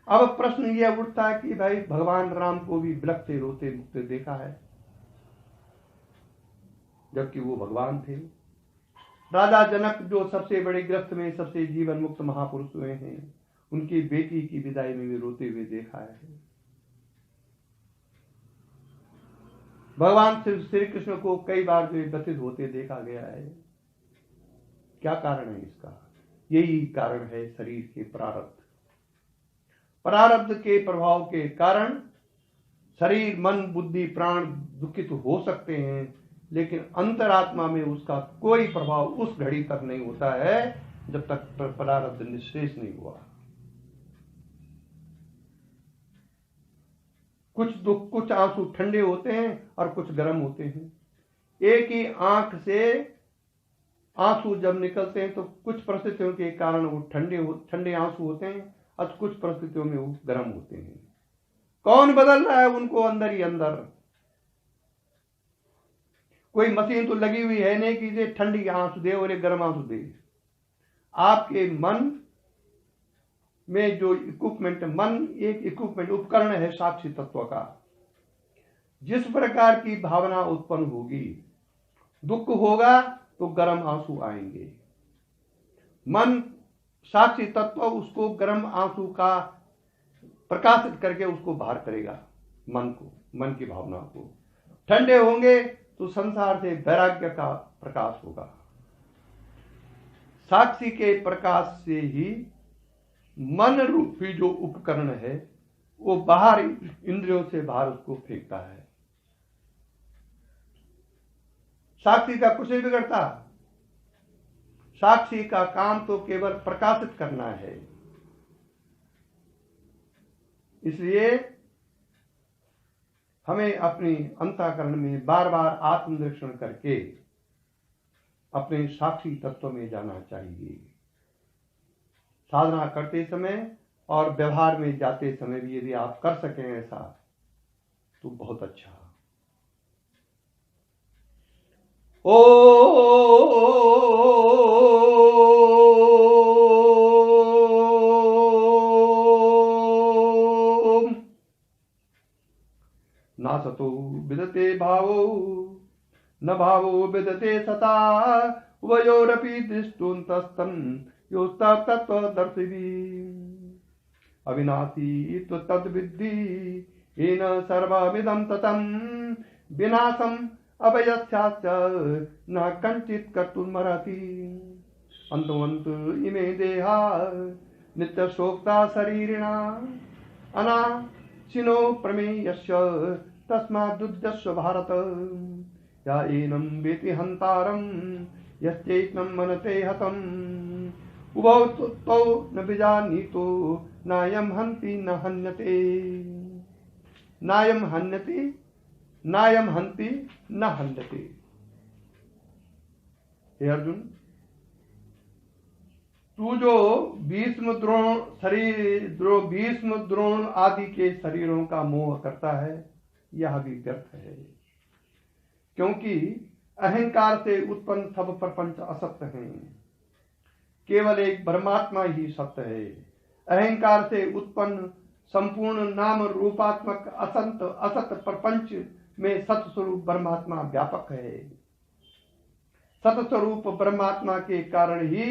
[SPEAKER 1] अब प्रश्न यह उठता है कि भाई भगवान राम को भी बिलखते रोते मुक्ते देखा है, जबकि वो भगवान थे। राजा जनक जो सबसे बड़े ग्रस्त में सबसे जीवन मुक्त महापुरुष हुए हैं, उनकी बेटी की विदाई में भी रोते हुए देखा है। भगवान श्री कृष्ण को कई बार जो व्यथित होते देखा गया है। क्या कारण है इसका? यही कारण है शरीर के प्रारब्ध। प्रारब्ध के प्रभाव के कारण शरीर मन बुद्धि प्राण दुखित हो सकते हैं, लेकिन अंतरात्मा में उसका कोई प्रभाव उस घड़ी तक नहीं होता है जब तक प्रारब्ध निःशेष नहीं हुआ। कुछ दुख, कुछ आंसू ठंडे होते हैं और कुछ गर्म होते हैं। एक ही आंख से आंसू जब निकलते हैं तो कुछ परिस्थितियों के कारण वो ठंडे आंसू होते हैं और कुछ परिस्थितियों में वो गर्म होते हैं। कौन बदल रहा है उनको? अंदर ही अंदर। कोई मशीन तो लगी हुई है नहीं कि ये ठंडी आंसू दे और ये गर्म आंसू दे। आपके मन में जो इक्विपमेंट, मन एक इक्विपमेंट उपकरण है साक्षी तत्व का। जिस प्रकार की भावना उत्पन्न होगी, दुख होगा तो गर्म आंसू आएंगे। मन साक्षी तत्व उसको गर्म आंसू का प्रकाशित करके उसको बाहर करेगा, मन की भावना को। ठंडे होंगे तो संसार से वैराग्य का प्रकाश होगा। साक्षी के प्रकाश से ही मन रूपी जो उपकरण है वो बाहर इंद्रियों से बाहर उसको फेंकता है। साक्षी का कुछ नहीं बिगड़ता। साक्षी का काम तो केवल प्रकाशित करना है। इसलिए हमें अपनी अंतःकरण में बार बार आत्मनिरीक्षण करके अपने साक्षी तत्व में जाना चाहिए। साधना करते समय और व्यवहार में जाते समय भी यदि आप कर सकें ऐसा तो बहुत अच्छा। ओम नासतो विदते भावो न भावो विदते सता उभयोरपि दृष्टोन्तस्तन् योस्ता तत्त्वदर्शिभिः अविनाशी तद्विद्धि येन सर्वमिदं ततं विनाशम् अभयस्यास्य न कञ्चित् कर्तुमर्हति। अन्तवन्त इमे देहा नित्यशोक्ता शरीरिणा अनाशिनो प्रमेयस्य तस्माद्युध्यस्व भारत। या एनं वेति हन्तारं यश्चैनं मनते हतम् उभौ तौ न विजानीतो नायं हन्ति न हन्यते। नायं हन्यति नायं हन्ति न हन्यते। हे अर्जुन, तू जो भीष्म द्रोण आदि के शरीरों का मोह करता है, यह भी व्यर्थ है, क्योंकि अहंकार से उत्पन्न सब प्रपंच असत्य हैं। केवल एक परमात्मा ही सत्य है। अहंकार से उत्पन्न संपूर्ण नाम रूपात्मक असत प्रपंच में सत स्वरूप परमात्मा व्यापक है। सतस्वरूप परमात्मा के कारण ही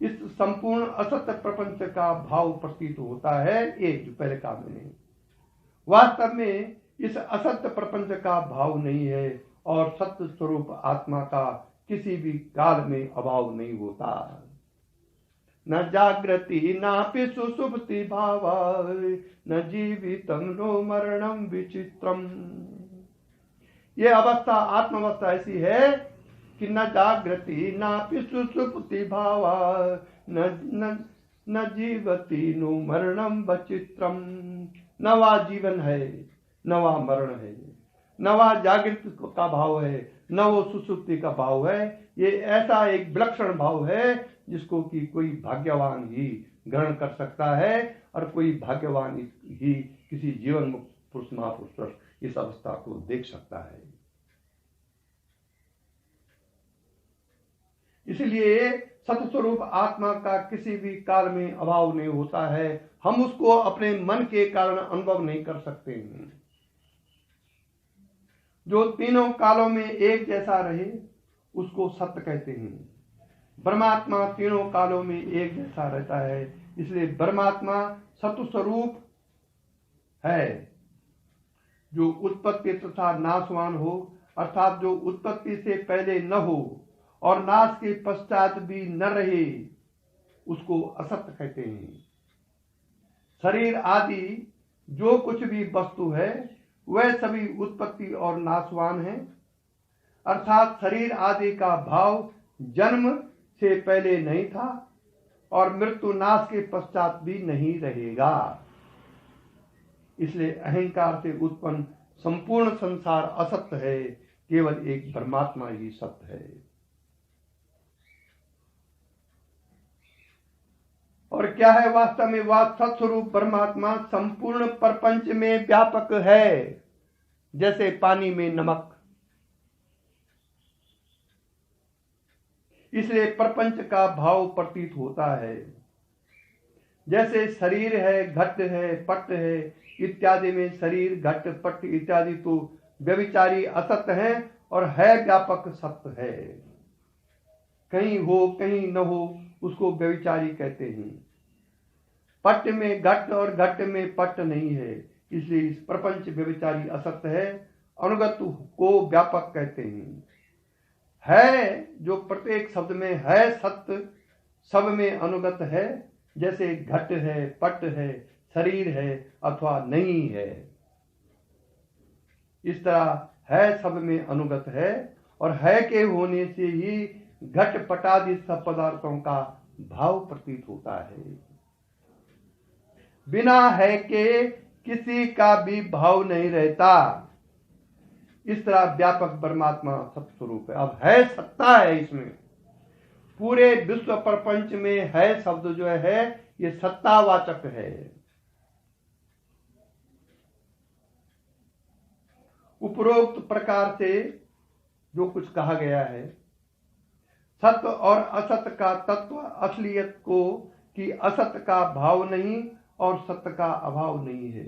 [SPEAKER 1] इस संपूर्ण असत प्रपंच का भाव प्रतीत होता है। ये जो पहले कहा मैंने, वास्तव में इस असत प्रपंच का भाव नहीं है और सत्य स्वरूप आत्मा का किसी भी काल में अभाव नहीं होता। न जागृति नापि सुषुप्ति भाव न जीवितम नो मरणम विचित्रम। ये अवस्था आत्मावस्था ऐसी है कि न जागृति नापि सुषुप्ति भाव न जीवति नो मरणम विचित्रम। न वह जीवन है न वह मरण है, न वह जागृत का भाव है न वो सुसुप्ति का भाव है। ये ऐसा एक विलक्षण भाव है जिसको कि कोई भाग्यवान ही ग्रहण कर सकता है और कोई भाग्यवान ही किसी जीवन मुक्त पुरुष महापुरुष इस अवस्था को देख सकता है। इसलिए सतस्वरूप आत्मा का किसी भी काल में अभाव नहीं होता है। हम उसको अपने मन के कारण अनुभव नहीं कर सकते हैं। जो तीनों कालों में एक जैसा रहे उसको सत्य कहते हैं। परमात्मा तीनों कालों में एक जैसा रहता है, इसलिए परमात्मा सत्स्वरूप है जो उत्पत्ति तथा नाशवान हो, अर्थात जो उत्पत्ति से पहले न हो और नाश के पश्चात भी न रहे, उसको असत्य कहते हैं। शरीर आदि जो कुछ भी वस्तु है वह सभी उत्पत्ति और नाशवान है, अर्थात शरीर आदि का भाव जन्म से पहले नहीं था और मृत्यु नाश के पश्चात भी नहीं रहेगा। इसलिए अहंकार से उत्पन्न संपूर्ण संसार असत्य है, केवल एक परमात्मा ही सत्य है। और क्या है वास्तव में? वह सत्स्वरूप परमात्मा संपूर्ण प्रपंच में व्यापक है, जैसे पानी में नमक। इसलिए प्रपंच का भाव प्रतीत होता है। जैसे शरीर है, घट है, पट है इत्यादि में शरीर, घट, पट इत्यादि तो व्यभिचारी असत्य है और है व्यापक सत्य है। कहीं हो कहीं न हो उसको व्यभिचारी कहते हैं। पट में घट और घट में पट नहीं है, इसलिए इस प्रपंच व्यभिचारी असत्य है। अनुगत को व्यापक कहते हैं। है जो प्रत्येक शब्द में है सत्य, सब में अनुगत है, जैसे घट है, पट है, शरीर है अथवा नहीं है। इस तरह है सब में अनुगत है और है के होने से ही घट पटादि सब पदार्थों का भाव प्रतीत होता है। बिना है के किसी का भी भाव नहीं रहता। इस तरह व्यापक परमात्मा सत्स्वरूप है। अब है सत्ता है, इसमें पूरे विश्व प्रपंच में है शब्द जो है ये सत्तावाचक है। उपरोक्त प्रकार से जो कुछ कहा गया है, सत्य और असत्य का तत्व असलियत को कि असत्य का भाव नहीं और सत्य का अभाव नहीं है।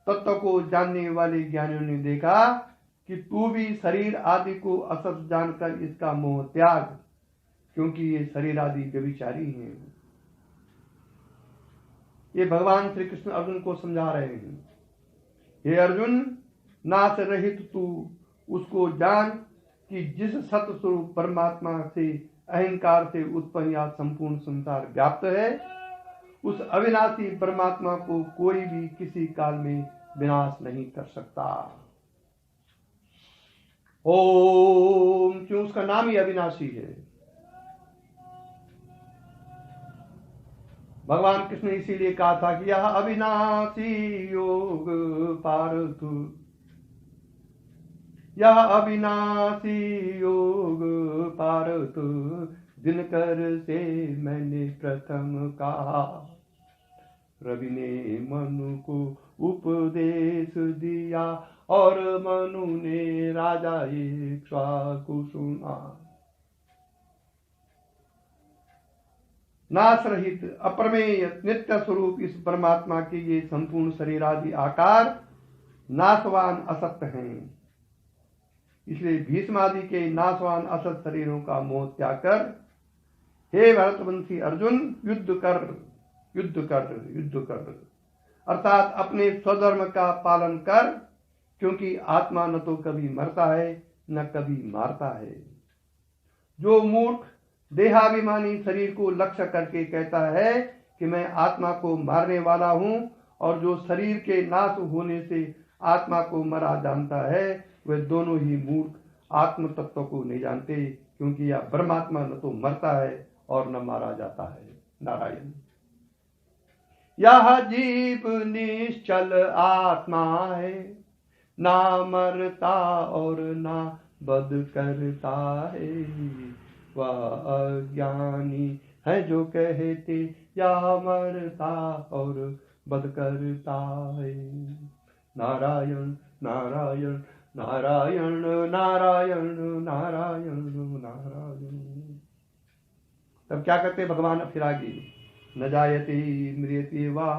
[SPEAKER 1] तत्व को जानने वाले ज्ञानियों ने देखा कि तू भी शरीर आदि को असत जानकर इसका मोह त्याग, क्योंकि ये शरीर आदि व्यभिचारी हैं। ये भगवान श्री कृष्ण अर्जुन को समझा रहे हैं। हे अर्जुन, नाश रहित तू उसको जान कि जिस सत्य स्वरूप परमात्मा से अहंकार से उत्पन्न या संपूर्ण संसार व्याप्त है, उस अविनाशी परमात्मा को कोई भी किसी काल में विनाश नहीं कर सकता। ओम, क्यों? उसका नाम ही अविनाशी है। भगवान कृष्ण ने इसीलिए कहा था कि यह अविनाशी योग पार्थ, यह अविनाशी योग पार्थ, दिनकर से मैंने प्रथम कहा, रवि ने मनु को उपदेश दिया और मनु ने राजा इक्ष्वाकु सुना। नाश रहित अप्रमेय नित्य स्वरूप इस परमात्मा के ये संपूर्ण शरीर आदि आकार नाशवान असत्य हैं। इसलिए भीष्मादि के नाशवान असत शरीरों का मोह त्याग कर हे भरतवंशी अर्जुन युद्ध कर, युद्ध कर, युद्ध कर, अर्थात अपने स्वधर्म का पालन कर, क्योंकि आत्मा न तो कभी मरता है न कभी मारता है। जो मूर्ख देहाभिमानी शरीर को लक्ष्य करके कहता है कि मैं आत्मा को मारने वाला हूं, और जो शरीर के नाश होने से आत्मा को मरा जानता है, वे दोनों ही मूर्ख आत्म तत्व को नहीं जानते, क्योंकि यह परमात्मा न तो मरता है और न मारा जाता है। नारायण। यह जीव निश्चल आत्मा है, ना मरता और ना बद करता है। वह अज्ञानी है जो कहते यह मरता और बद करता है। नारायण नारायण नारायण नारायण नारायण नारायण। तब क्या करते भगवान फिर आगे, न जायते म्रियते वा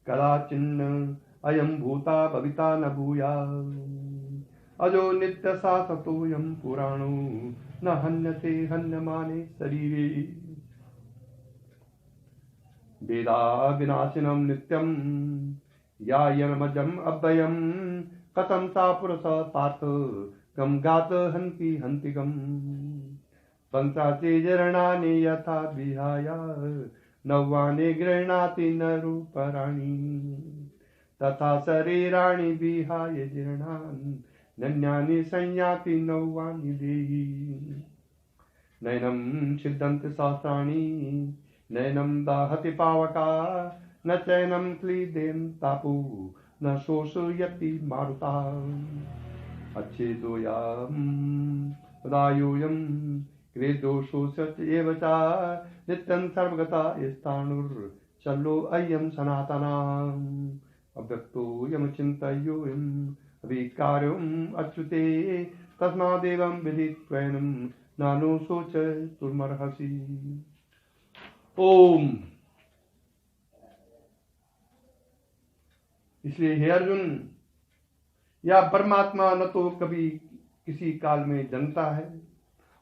[SPEAKER 1] कदाचिन्न अयम भूता भविता न भूया, अजो नित्य शाश्वतोऽयं पुराणो न हन्यते हन्यमाने शरीरे। वेदा विनाशिनं नित्यं यायनमजम् अव्ययं, कथं सा पुरुष पार्थ गम गात हन्ति हन्ति गम। पंचाशे जरणानि यथा विहाय, नवानि गृह्णाति नरूपराणि, तथा शरीराणि विहाय जीर्णानि नन्यानि संयाति नवानि देहि। नैनं छिद्यन्ति सहस्राणि, नैनं दाहति पावका, न चैनं क्लीदेन्तापो, न शोषयति मारुता। अच्छेदोऽयं पदायोऽयं क्लेदोषोऽस्य एव च, नित्यं सर्वगता स्थाणुर्चलो अयं सनातना। अव्यक्तोऽयं चिन्तयोऽयं अविकार्यम् अच्युते, तस्मादेवं विदित्वैनं नानो शोच तुर्मर्हसि। ओम। इसलिए हे अर्जुन, यह परमात्मा न तो कभी किसी काल में जन्मता है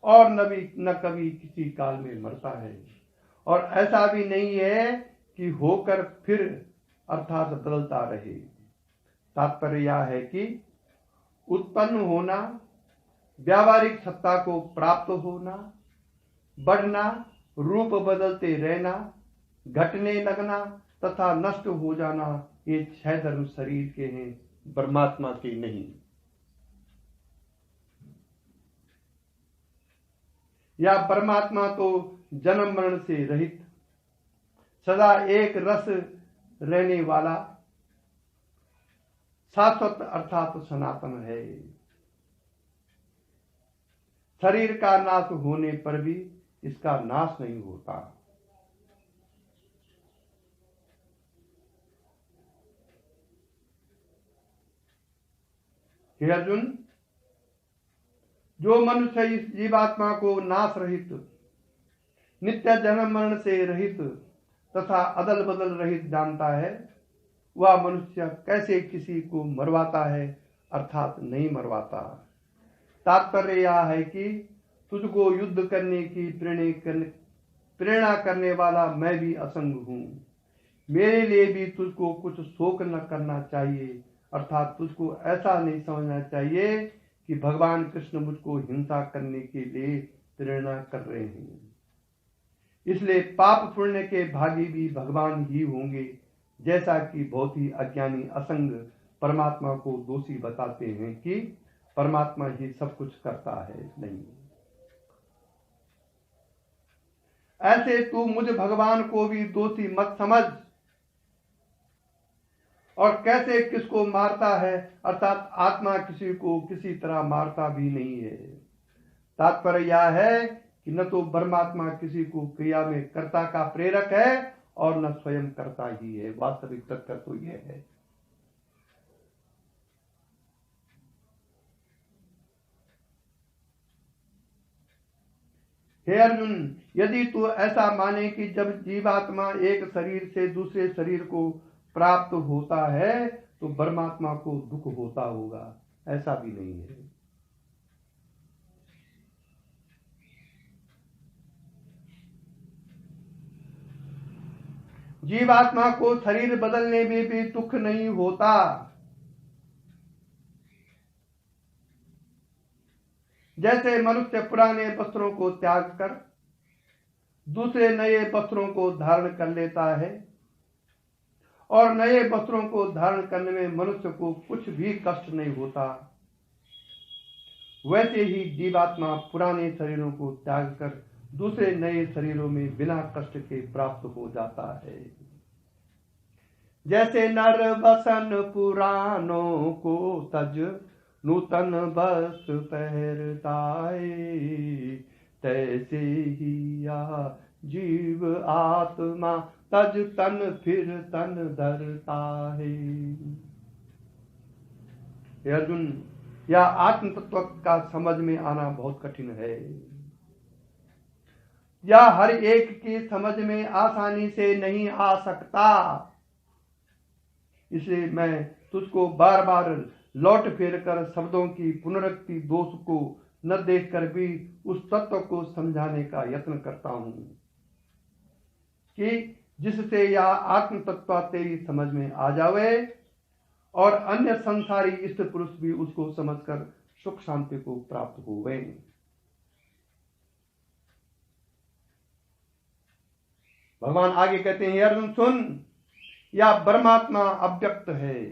[SPEAKER 1] और न कभी किसी काल में मरता है, और ऐसा भी नहीं है कि होकर फिर अर्थात बदलता रहे। तात्पर्य यह है कि उत्पन्न होना, व्यावहारिक सत्ता को प्राप्त होना, बढ़ना, रूप बदलते रहना, घटने लगना तथा नष्ट हो जाना, ये 6 धर्म शरीर के हैं, परमात्मा के नहीं। या परमात्मा तो जन्म मरण से रहित, सदा एक रस रहने वाला, शाश्वत अर्थात सनातन है। शरीर का नाश होने पर भी इसका नाश नहीं होता। हे अर्जुन, जो मनुष्य इस जीवात्मा को नाश रहित, नित्य जन्म मरण से रहित तथा अदल बदल रहित जानता है, वह मनुष्य कैसे किसी को मरवाता है अर्थात नहीं मरवाता। तात्पर्य यह है कि तुझको युद्ध करने की प्रेरणा करने वाला मैं भी असंग हूं। मेरे लिए भी तुझको कुछ शोक न करना चाहिए, अर्थात तुझको ऐसा नहीं समझना चाहिए कि भगवान कृष्ण मुझको हिंसा करने के लिए प्रेरणा कर रहे हैं। इसलिए पाप पुण्य के भागी भी भगवान ही होंगे, जैसा कि बहुत ही अज्ञानी असंग परमात्मा को दोषी बताते हैं कि परमात्मा ही सब कुछ करता है। नहीं, ऐसे तू मुझ भगवान को भी दोषी मत समझ। और कैसे किसको मारता है अर्थात आत्मा किसी को किसी तरह मारता भी नहीं है। तात्पर्य यह है कि न तो परमात्मा किसी को क्रिया में कर्ता का प्रेरक है और न स्वयं करता ही है। वास्तविक तथ्य तो यह है। हे अर्जुन, यदि तू ऐसा माने कि जब जीवात्मा एक शरीर से दूसरे शरीर को प्राप्त होता है तो परमात्मा को दुख होता होगा, ऐसा भी नहीं है। जीवात्मा को शरीर बदलने में भी दुख नहीं होता। जैसे मनुष्य पुराने वस्त्रों को त्याग कर दूसरे नए वस्त्रों को धारण कर लेता है और नए वस्त्रों को धारण करने में मनुष्य को कुछ भी कष्ट नहीं होता, वैसे ही जीवात्मा पुराने शरीरों को त्याग कर दूसरे नए शरीरों में बिना कष्ट के प्राप्त हो जाता है। जैसे नर बसन पुरानों को तज नूतन वस्त्र पहनता है, तैसे ही या जीव आत्मा तज तन फिर तन धरता है। अर्जुन, यह आत्म तत्व का समझ में आना बहुत कठिन है। यह हर एक की समझ में आसानी से नहीं आ सकता। इसलिए मैं तुझको बार बार लौट फेर कर शब्दों की पुनरुक्ति दोष को न देखकर भी उस तत्व को समझाने का यत्न करता हूं कि जिससे यह आत्म तत्व तेरी समझ में आ जावे और अन्य संसारी इष्ट पुरुष भी उसको समझकर सुख शांति को प्राप्त होवे। भगवान आगे कहते हैं, अर्जुन सुन, या परमात्मा अव्यक्त है,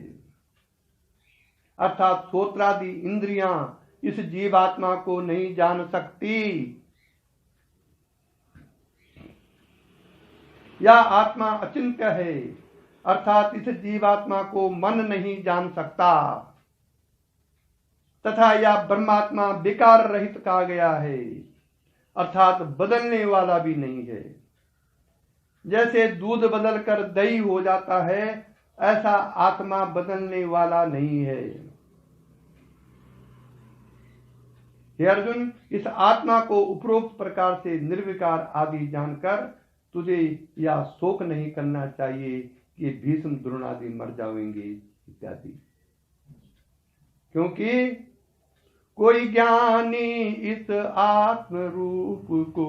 [SPEAKER 1] अर्थात श्रोत्रादि इंद्रियां इस जीवात्मा को नहीं जान सकती। या आत्मा अचिंत्य है, अर्थात इस जीवात्मा को मन नहीं जान सकता। तथा यह परमात्मा विकार रहित कहा गया है, अर्थात बदलने वाला भी नहीं है। जैसे दूध बदलकर दही हो जाता है, ऐसा आत्मा बदलने वाला नहीं है। हे अर्जुन, इस आत्मा को उपरोक्त प्रकार से निर्विकार आदि जानकर तुझे यह शोक नहीं करना चाहिए कि भीष्म द्रोण आदि मर जाएंगे इत्यादि, क्योंकि कोई ज्ञानी इस आत्म रूप को,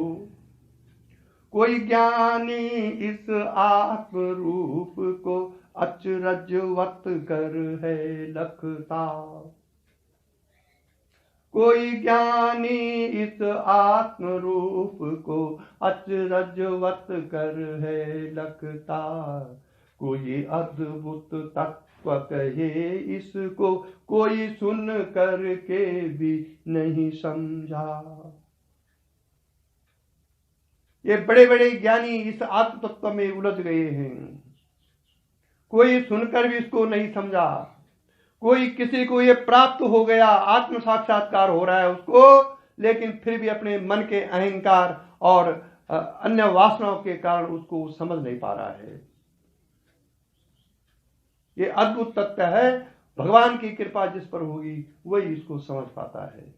[SPEAKER 1] कोई ज्ञानी इस आत्म रूप को अचरजवत कर है लखता। कोई ज्ञानी इस आत्म रूप को अचरजवत कर है लखता। कोई अद्भुत तत्व कहे इसको, कोई सुन करके भी नहीं समझा। ये बड़े बड़े ज्ञानी इस आत्म तत्व में उलझ गए हैं, कोई सुनकर भी इसको नहीं समझा। कोई किसी को ये प्राप्त हो गया, आत्म साक्षात्कार हो रहा है उसको, लेकिन फिर भी अपने मन के अहंकार और अन्य वासनाओं के कारण उसको समझ नहीं पा रहा है। ये अद्भुत तत्व है, भगवान की कृपा जिस पर होगी वही इसको समझ पाता है।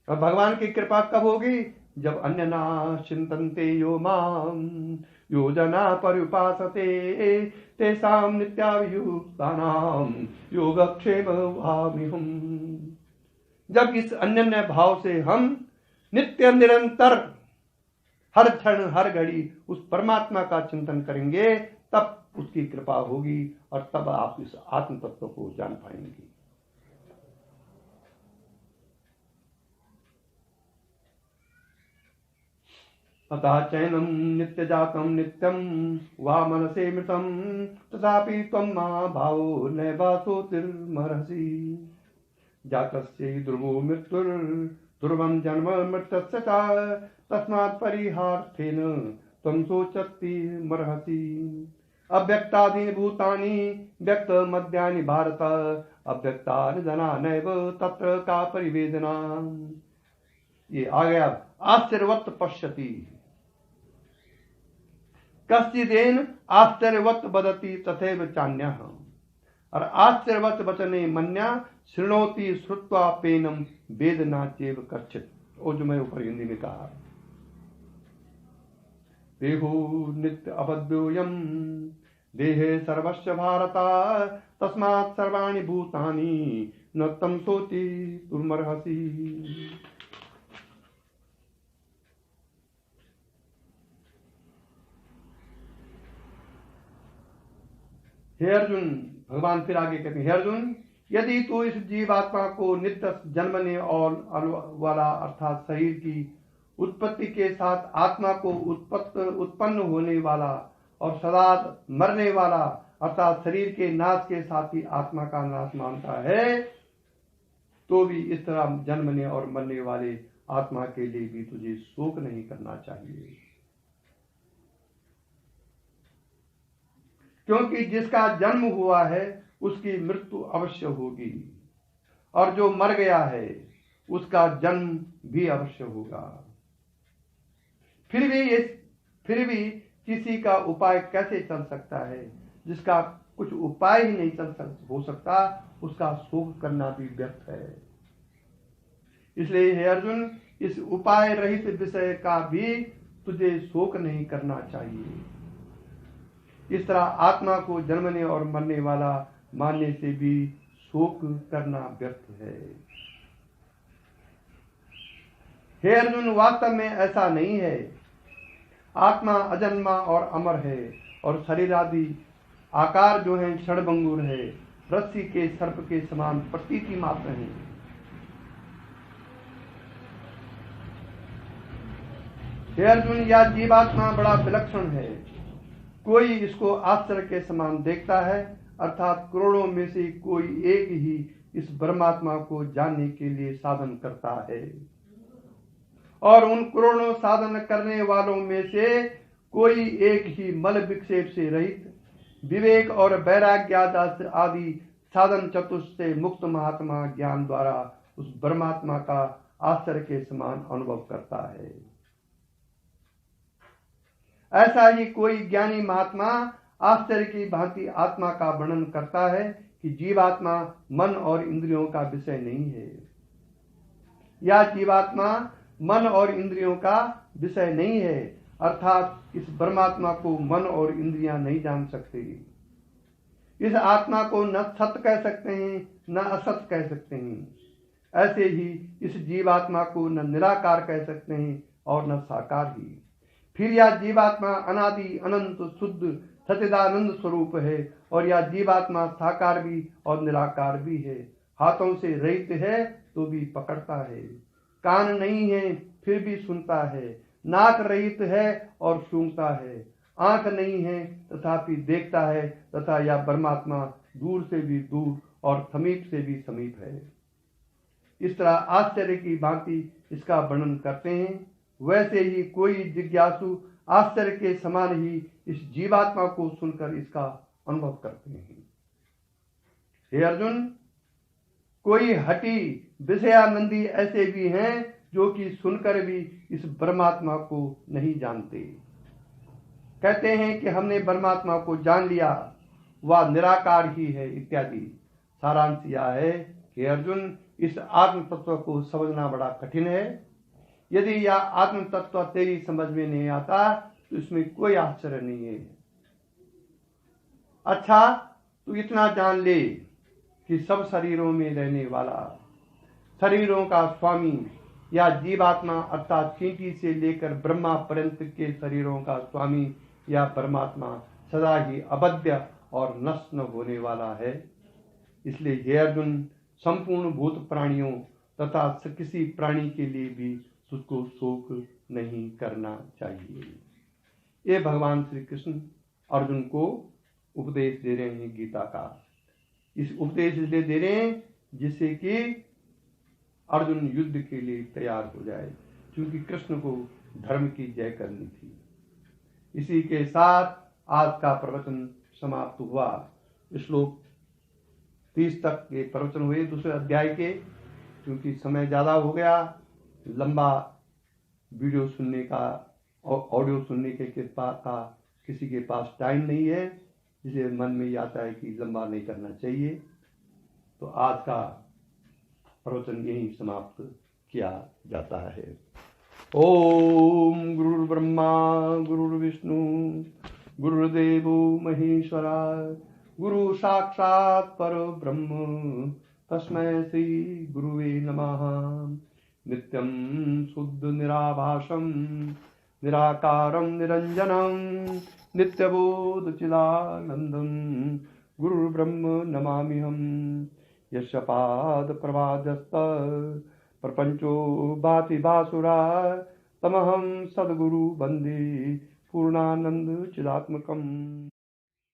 [SPEAKER 1] और भगवान की कृपा कब होगी? जब अन्य ना चिंतन्ते यो माम योजना पर्युपासते तेषां नित्याभियुक्तानां योगक्षेम वहाम्यहम्। जब इस अनन्य भाव से हम नित्य निरंतर हर क्षण हर घड़ी उस परमात्मा का चिंतन करेंगे, तब उसकी कृपा होगी और तब आप इस आत्म तत्व को जान पाएंगे। अतः चैनम नित्य जातम नित्यम वा मनसे मृतम तथापि त्वं महाभावो नैवासोतिर्मर्हसि। जातस्य ध्रुवो मृत्युर् ध्रुवं जन्म मृतस्य च तस्मात् परिहार्थेन त्वं शोचति। अव्यक्तादीनि भूतानि व्यक्त मध्यानि भारत अव्यक्तानि जना नैव तत्र का परिवेदना। ये आ गया आश्चर्यवत् पश्यति कश्चिदेन आश्चर्यवत् वदति तथैव चान्यः। और आश्चर्यवत् वचने मन्या शृणोति श्रुत्वा पेनम वेदना चेव कच्छित। वो जो मैं ऊपर हिंदी में कहा, देहो नित्य अबध्योयम देहे सर्वस्य भारत तस्मात् सर्वाणि भूतानि न तं सोति तुर्मर्हसि। हे अर्जुन, भगवान फिर आगे कहते हैं, हे अर्जुन, यदि तू इस जीवात्मा को नित्य जन्मने और वाला अर्थात शरीर की उत्पत्ति के साथ आत्मा को उत्पन्न होने वाला और सदा मरने वाला अर्थात शरीर के नाश के साथ ही आत्मा का नाश मानता है, तो भी इस तरह जन्मने और मरने वाले आत्मा के लिए भी तुझे शोक नहीं करना चाहिए, क्योंकि जिसका जन्म हुआ है उसकी मृत्यु अवश्य होगी, और जो मर गया है उसका जन्म भी अवश्य होगा। फिर भी किसी का उपाय कैसे चल सकता है? जिसका कुछ उपाय ही नहीं हो सकता, उसका शोक करना भी व्यर्थ है। इसलिए हे अर्जुन, इस उपाय रहित विषय का भी तुझे शोक नहीं करना चाहिए। इस तरह आत्मा को जन्मने और मरने वाला मानने से भी शोक करना व्यर्थ है। हे अर्जुन, वास्तव में ऐसा नहीं है। आत्मा अजन्मा और अमर है, और शरीर आदि आकार जो है क्षणभंगुर है, रस्सी के सर्प के समान प्रतीति मात्र है। हे अर्जुन, यह जीवात्मा बड़ा विलक्षण है। कोई इसको आश्चर्य के समान देखता है, अर्थात करोड़ों में से कोई एक ही इस परमात्मा को जानने के लिए साधन करता है, और उन करोड़ों साधन करने वालों में से कोई एक ही मल विक्षेप से रहित विवेक और वैराग्य आदि साधन चतुष्ट से मुक्त महात्मा ज्ञान द्वारा उस परमात्मा का आश्चर्य के समान अनुभव करता है। ऐसा ही कोई ज्ञानी महात्मा आश्चर्य की भांति आत्मा का वर्णन करता है कि जीवात्मा मन और इंद्रियों का विषय नहीं है, या जीवात्मा मन और इंद्रियों का विषय नहीं है, अर्थात इस परमात्मा को मन और इंद्रियां नहीं जान सकते। इस आत्मा को न सत्य कह सकते हैं न असत कह सकते हैं। ऐसे ही इस जीवात्मा को न निराकार कह सकते हैं और न साकार ही। फिर यह जीवात्मा अनादि अनंत शुद्ध सच्चिदानंद स्वरूप है, और यह जीवात्मा साकार भी और निराकार भी है। हाथों से रहित है तो भी पकड़ता है, कान नहीं है फिर भी सुनता है, नाक रहित है और सूंघता है, आंख नहीं है तथापि देखता है, तथा यह परमात्मा दूर से भी दूर और समीप से भी समीप है। इस तरह आश्चर्य की भांति इसका वर्णन करते हैं। वैसे ही कोई जिज्ञासु आश्चर्य के समान ही इस जीवात्मा को सुनकर इसका अनुभव करते हैं। हे अर्जुन, कोई हठी विषयानंदी ऐसे भी हैं जो कि सुनकर भी इस परमात्मा को नहीं जानते। कहते हैं कि हमने परमात्मा को जान लिया, वह निराकार ही है इत्यादि। सारांश यह है कि अर्जुन, इस आत्म तत्व को समझना बड़ा कठिन है। यदि यह आत्म तत्व तेरी समझ में नहीं आता तो इसमें कोई आश्चर्य नहीं है। अच्छा, तू इतना जान ले कि सब शरीरों में रहने वाला, शरीरों का स्वामी या जीवात्मा अर्थात चींटी से लेकर ब्रह्मा पर्यंत के शरीरों का स्वामी या परमात्मा सदा ही अबद्ध और नष्ट न होने वाला है। इसलिए हे अर्जुन, संपूर्ण भूत प्राणियों तथा किसी प्राणी के लिए भी उसको शोक नहीं करना चाहिए। ये भगवान श्री कृष्ण अर्जुन को उपदेश दे रहे हैं गीता का। इस उपदेश इसलिए दे रहे हैं जिससे कि अर्जुन युद्ध के लिए तैयार हो जाए, क्योंकि कृष्ण को धर्म की जय करनी थी। इसी के साथ आज का प्रवचन समाप्त हुआ। श्लोक 30 तक के प्रवचन हुए दूसरे अध्याय के। क्योंकि समय ज़्यादा हो गया, लंबा वीडियो सुनने का और ऑडियो सुनने के किसी के पास टाइम नहीं है, इसलिए मन में ये आता है कि लंबा नहीं करना चाहिए। तो आज का प्रवचन यही समाप्त किया जाता है। ओम गुरुर्ब्रह्मा गुरुर्विष्णु गुरुदेवो महेश्वरा गुरु साक्षात् परब्रह्म तस्मै श्री गुरुवे नमः। नित्यं शुद्ध निराभासं निराकारं निरञ्जनं नित्यबोध चिदानन्दं गुरुर्ब्रह्म नमाम्यहम्। यस्य पाद प्रवादस्त प्रपंचो भाति भासुरा तमहं सद्गुरु वन्दे पूर्णानंद चिदात्मकम्।